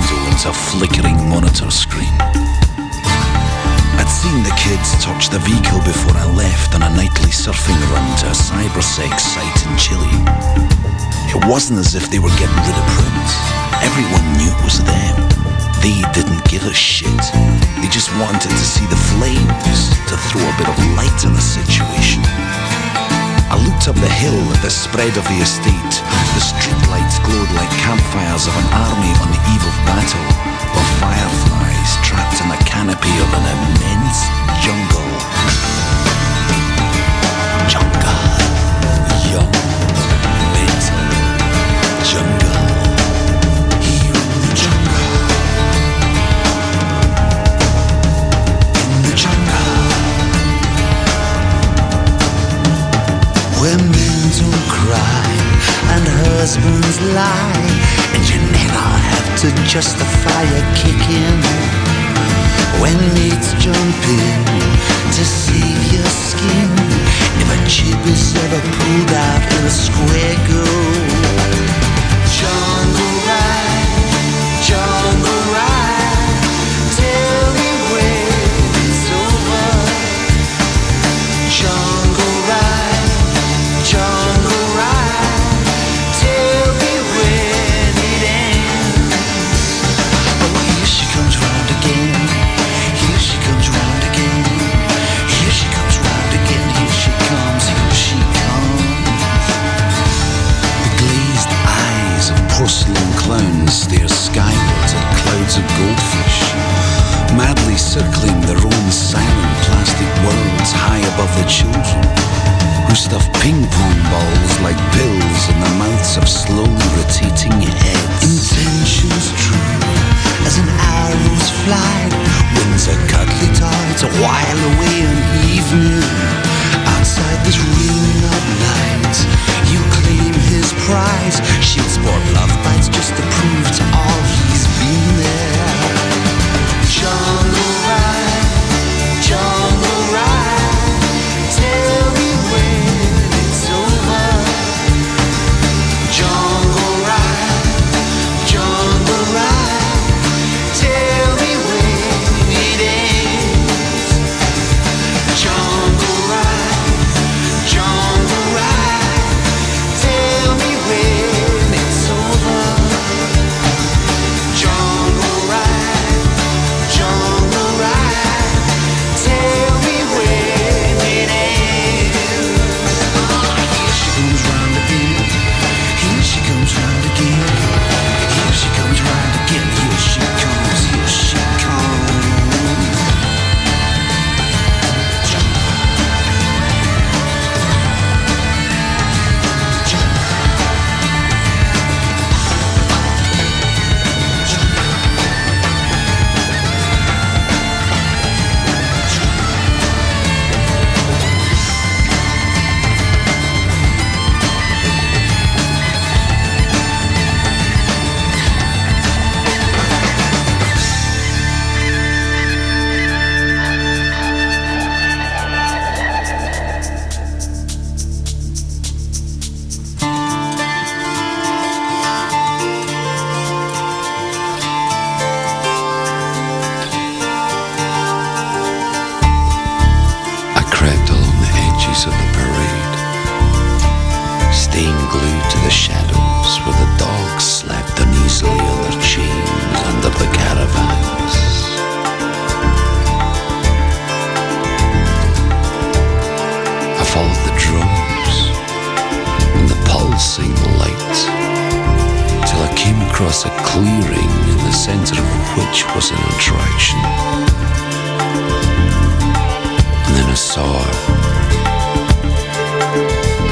window into a flickering monitor screen. I'd seen the kids touch the vehicle before I left on a nightly surfing run to a cybersex site in Chile. It wasn't as if they were getting rid of prunes. Everyone knew it was them. They didn't give a shit. They just wanted to see the flames, to throw a bit of light on the situation. I looked up the hill at the spread of the estate. The streetlights glowed like campfires of an army on the eve of battle, or fireflies trapped in the canopy of an immense jungle. Jungle. Young. Mental. Jungle. Here in the jungle. In the jungle. Where men don't cry and husbands lie, and you never have to justify a kick-in. When mates jump in to save your skin, if a chip is ever pulled out in a square go. Jungle ride, jungle ride, tell me when it's over. Jungle ride, jungle ride, tell me when it ends. Oh, here she comes round again. Here she comes round again. Here she comes round again. Here she comes. Here she comes. The glazed eyes of porcelain clowns stare skyward at clouds of goldfish, madly circling their own silent plastic worlds high above the children, who stuff ping-pong balls like pills in the mouths of slowly rotating heads. Intentions true as an arrow's flight. Winds are cuddly tides a while away in evening. Outside this ring of light, you claim his prize. She'll sport love bites just to prove to all he's been there. Jungle ride, jungle ride, tell me when it's over. Jungle ride, tell me when it ends. Jungle ride, tell me when it's over. Jungle ride, tell me when it ends. Here she comes round again. Here she comes round again. Here she comes round again. Here she comes. Here she comes. I crept along the edges of the parade, staying glued to the shadows where the dogs slept uneasily on their chains under the caravans. I followed the drums and the pulsing light till I came across a clearing in the centre of which was an attraction. And then I saw her,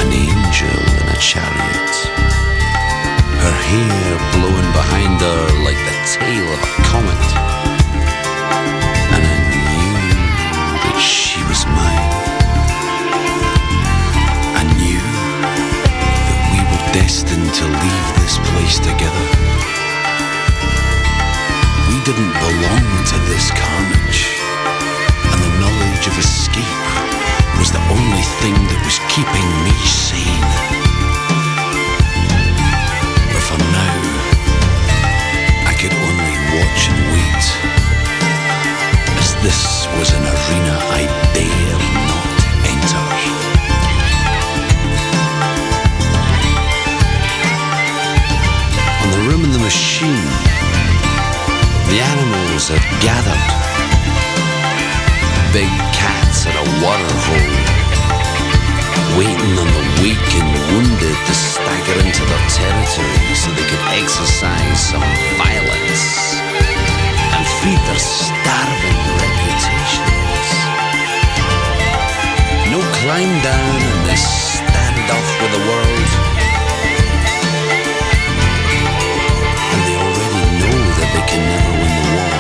an angel in a chariot, her hair blowing behind her like the tail of a comet. And I knew that she was mine. I knew that we were destined to leave this place together. We didn't belong to this carnage, and the knowledge of escape was the only thing that was keeping me sane. But for now, I could only had gathered. Big cats at a water hole, waiting on the weak and wounded to stagger into their territory so they could exercise some violence and feed their starving reputations. No climb down and they stand off with the world. And they already know that they can never win the war.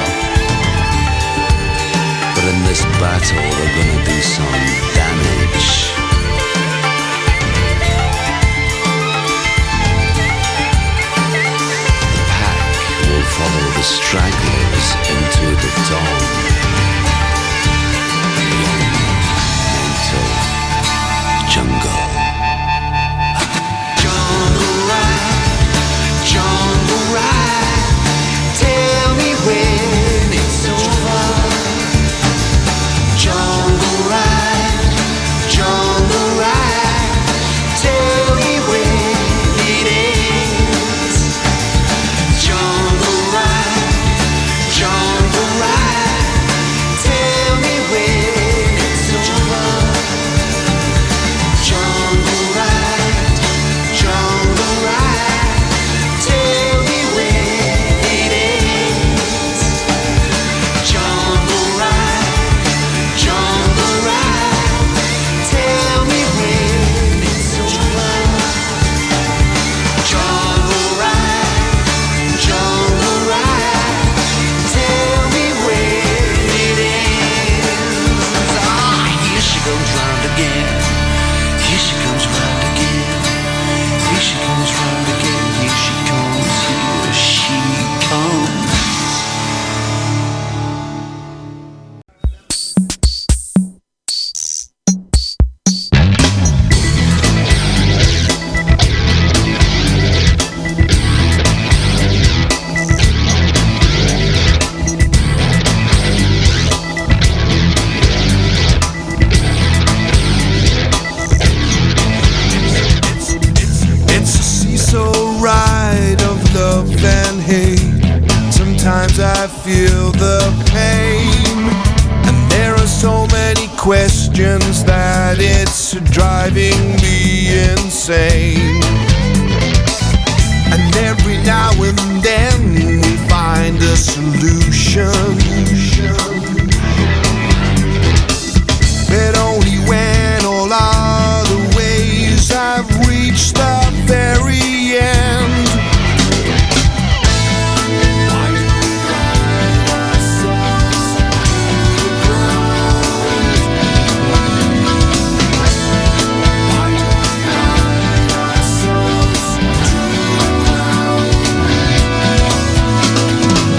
But in this battle they're gonna do some damage. The pack will follow the stragglers into the dawn. Jungle. Jungle ride, tell me when it's over. Jungle ride, tell me when it ends. Jungle ride, tell me when it's over. Jungle ride, tell me when it ends. Jungle ride, tell me when it's over. Jungle ride, tell me when it ends. Ah, here she goes round again. Here she comes round again. Here she comes round again. Here she comes. Here she comes. It's a seesaw ride of love and hate. Sometimes I feel the pain, and there are so many questions that it's driving me insane. And every now and then we find a solution, but only when all other ways have reached the very end. Why do we ride ourselves to the ground? Why do we ride ourselves to the ground?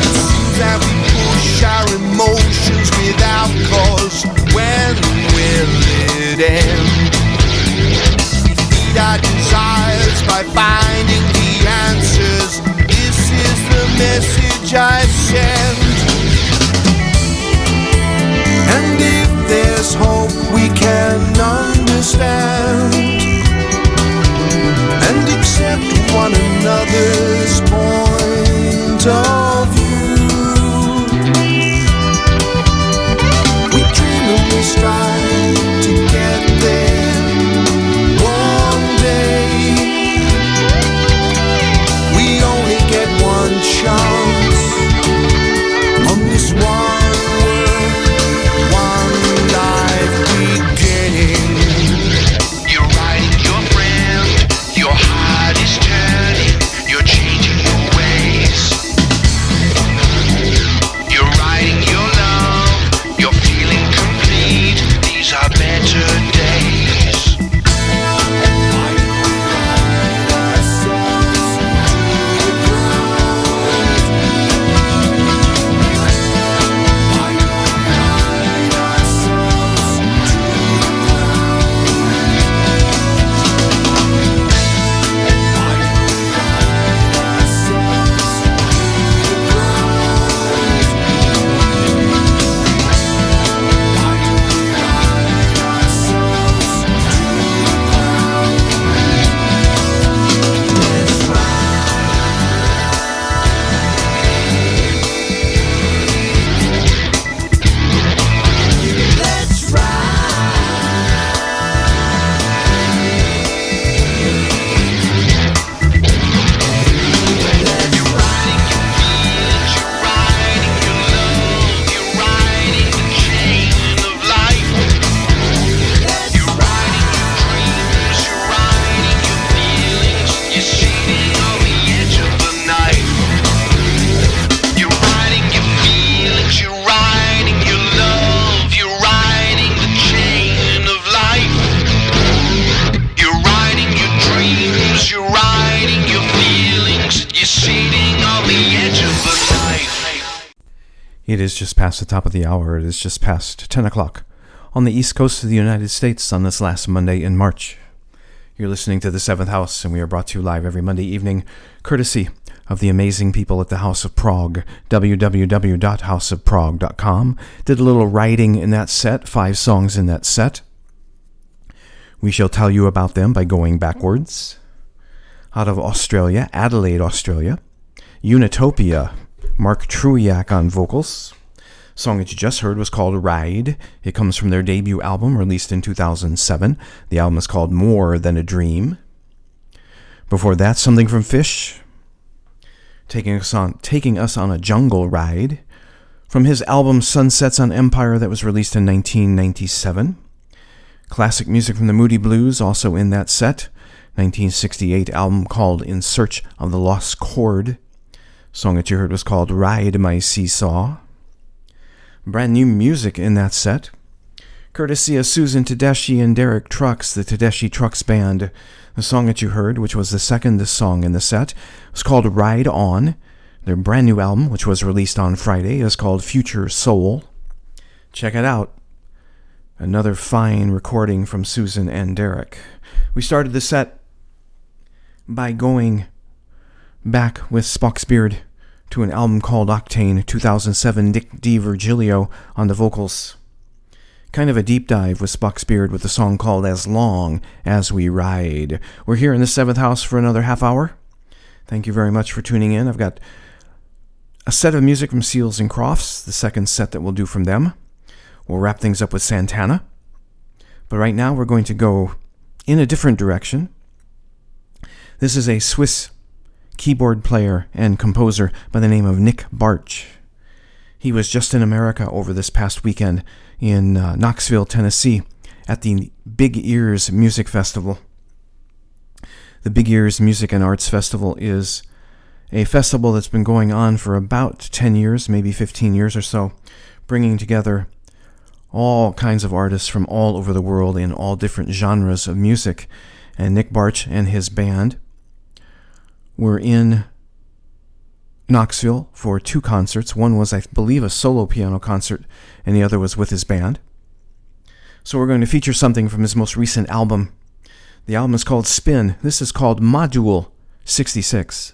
It seems that we push our emotions without cause. When will it end? We feed our desires by finding the answers. This is the message I send. And if there's hope, we can understand and accept one another's point of view. We dream and we strive to get there one day. We only get one chance. It is just past the top of the hour. It is just past 10 o'clock on the east coast of the United States on this last Monday in March. You're listening to the Seventh House, and we are brought to you live every Monday evening, courtesy of the amazing people at the House of Prog, www.houseofprog.com. Did a little writing in that set, 5 songs in that set. We shall tell you about them by going backwards. Out of Australia, Adelaide, Australia, Unitopia, Mark Truiak on vocals. Song that you just heard was called Ride. It comes from their debut album released in 2007. The album is called More Than a Dream. Before that, something from Fish, taking us on a jungle ride. From his album Sunsets on Empire that was released in 1997. Classic music from the Moody Blues also in that set. 1968 album called In Search of the Lost Chord. Song that you heard was called Ride My Seesaw. Brand new music in that set. Courtesy of Susan Tedeschi and Derek Trucks, the Tedeschi Trucks Band. The song that you heard, which was the second song in the set, was called Ride On. Their brand new album, which was released on Friday, is called Future Soul. Check it out. Another fine recording from Susan and Derek. We started the set by going back with Spock's Beard to an album called Octane, 2007, Nick Virgilio on the vocals. Kind of a deep dive with Spock's Beard with a song called As Long As We Ride. We're here in the 7th House for another half hour. Thank you very much for tuning in. I've got a set of music from Seals and Crofts, the second set that we'll do from them. We'll wrap things up with Santana. But right now we're going to go in a different direction. This is a Swiss keyboard player and composer by the name of Nik Bartsch. He was just in America over this past weekend in Knoxville, Tennessee at the Big Ears Music Festival. The Big Ears Music and Arts Festival is a festival that's been going on for about 10 years, maybe 15 years or so, bringing together all kinds of artists from all over the world in all different genres of music. And Nik Bartsch and his band were in Knoxville for 2 concerts. One was, I believe, a solo piano concert, and the other was with his band. So we're going to feature something from his most recent album. The album is called Spin. This is called Module 66.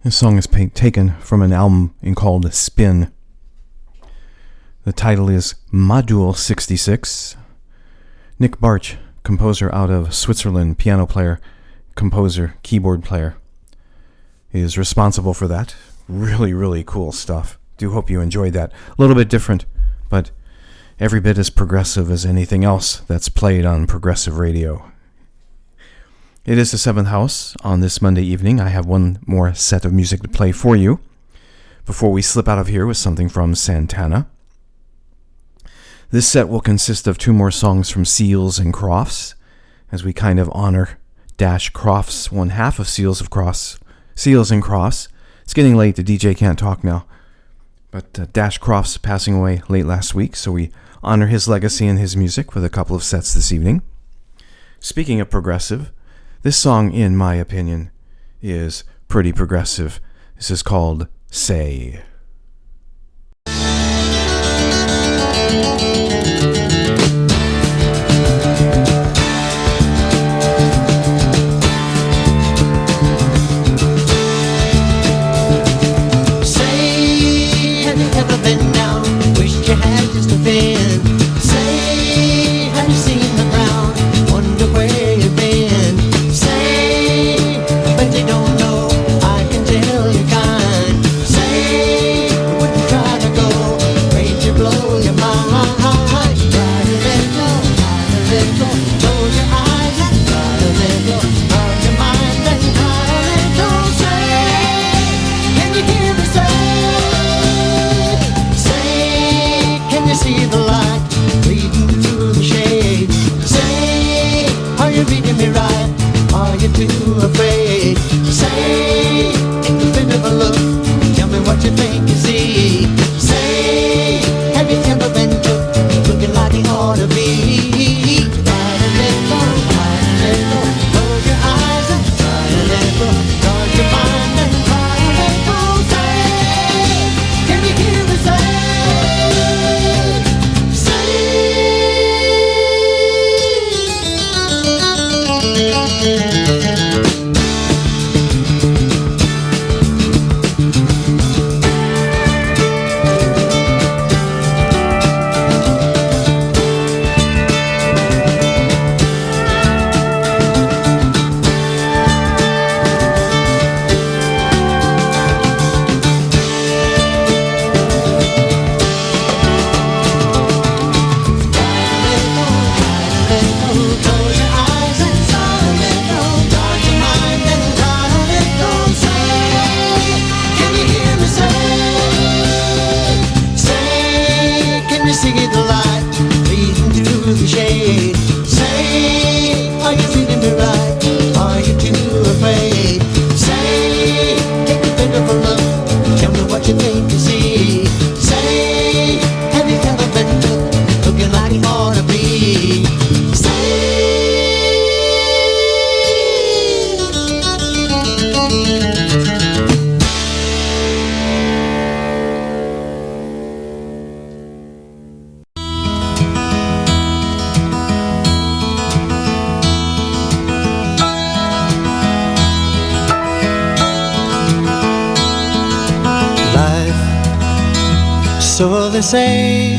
This song is taken from an album called Spin. The title is Modul 66. Nik Bartsch, composer out of Switzerland, piano player, composer, keyboard player, is responsible for that. Really, really cool stuff. Do hope you enjoyed that. A little bit different, but every bit as progressive as anything else that's played on progressive radio. It is the 7th house. On this Monday evening, I have one more set of music to play for you before we slip out of here with something from Santana. This set will consist of 2 more songs from Seals and Crofts, as we kind of honor Dash Crofts, one half of Seals and Crofts. It's getting late, the DJ can't talk now. But Dash Crofts passing away late last week, so we honor his legacy and his music with a couple of sets this evening. Speaking of progressive, this song, in my opinion, is pretty progressive. This is called Say. Afraid. Say, take a bit of a look. Tell me what you think you see. Say, have you ever been took looking like you ought to be? Ride a little, close your eyes and ride a little, cause your mind and ride a little. Say, can you hear me say? So they say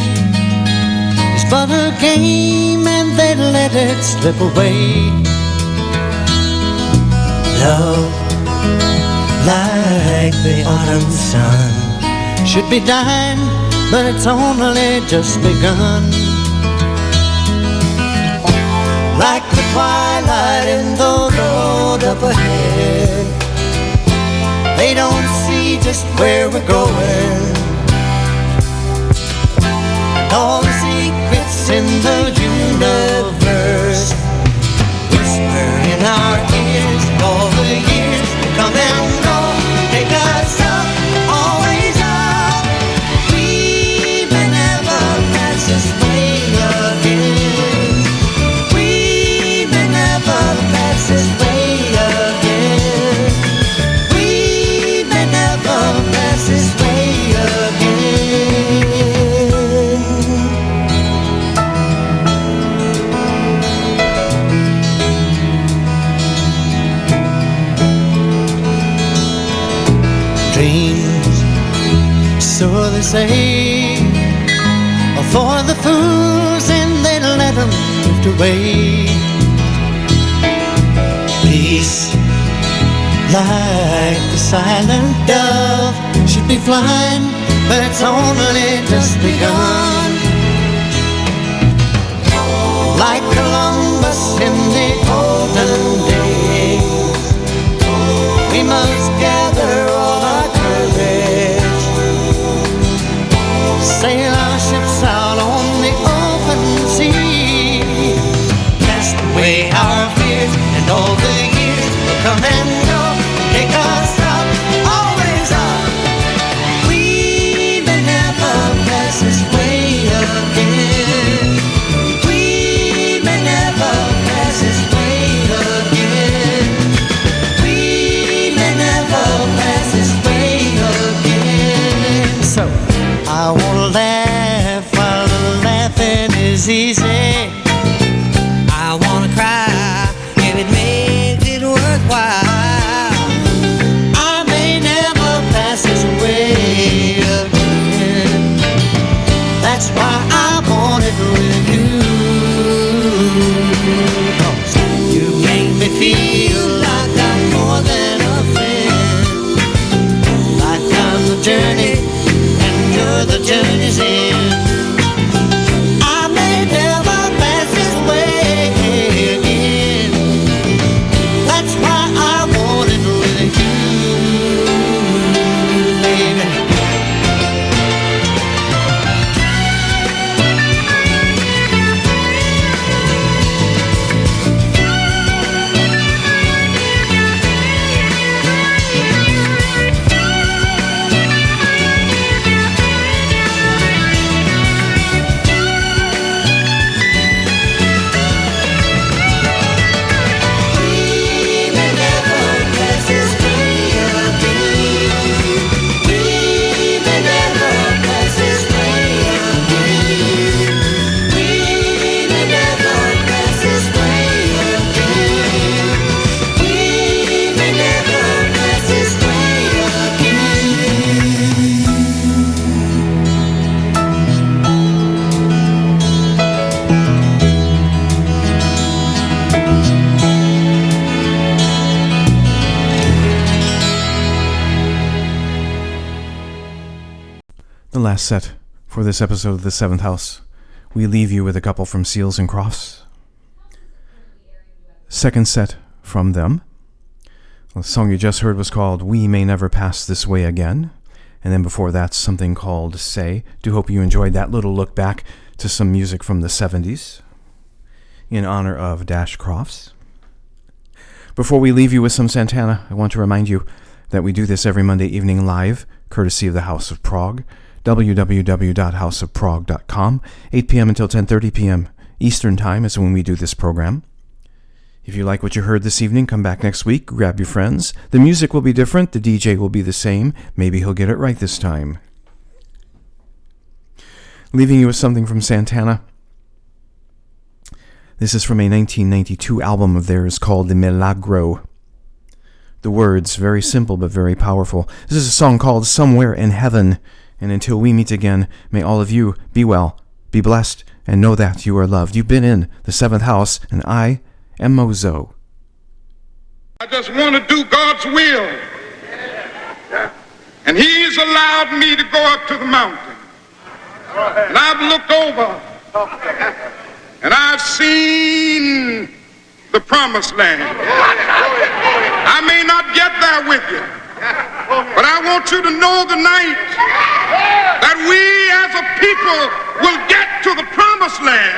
it's but a game and they let it slip away. Love, like the autumn sun, should be dying, but it's only just begun. Like the twilight in the road up ahead, they don't see just where we're going. All the secrets in the universe whisper in our ears. All the years come and go, take us up, always up. We may never pass this way again. We may never pass this way again. We may never pass this way again. we say, for the fools and then let them drift away. Peace, like the silent dove, should be flying, but it's only just begun. Like Columbus in the olden days, we must gather all our courage, sail our ships out on the open sea, cast away our fears, and all the years will come and go, take us up, always up. We may never pass this way again. We may never pass this way again. We may never pass this way again. So I wanna laugh while the laughing is easy. I wanna cry if it makes it worthwhile. I may never pass this way again. That's why I want it with you. 'Cause you make me feel like I'm more than a friend, like I'm the journey and you're the journey's end. I may never pass this way again. That's why I want it with you, baby. We may never pass this way again. We may never pass this way again. We may never pass this way again. We may never pass this way again. The last set for this episode of The Seventh House. We leave you with a couple from Seals and Crofts. Second set from them. The song you just heard was called We May Never Pass This Way Again. And then before that, something called Say. Do hope you enjoyed that little look back to some music from the 70s in honor of Dash Crofts. Before we leave you with some Santana, I want to remind you that we do this every Monday evening live, courtesy of the House of Prague, www.houseofprague.com. 8 p.m. until 10:30 p.m. Eastern Time is when we do this program. If you like what you heard this evening, come back next week, grab your friends. The music will be different, the DJ will be the same. Maybe he'll get it right this time. Leaving you with something from Santana. This is from a 1992 album of theirs called The Milagro. The words, very simple but very powerful. This is a song called Somewhere in Heaven. And until we meet again, may all of you be well, be blessed, and know that you are loved. You've been in the Seventh House, and I am Mozo. I just want to do God's will. And He's allowed me to go up to the mountain. And I've looked over, and I've seen the promised land. I may not get there with you, but I want you to know tonight that we as a people will get to the promised land.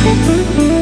Thank you.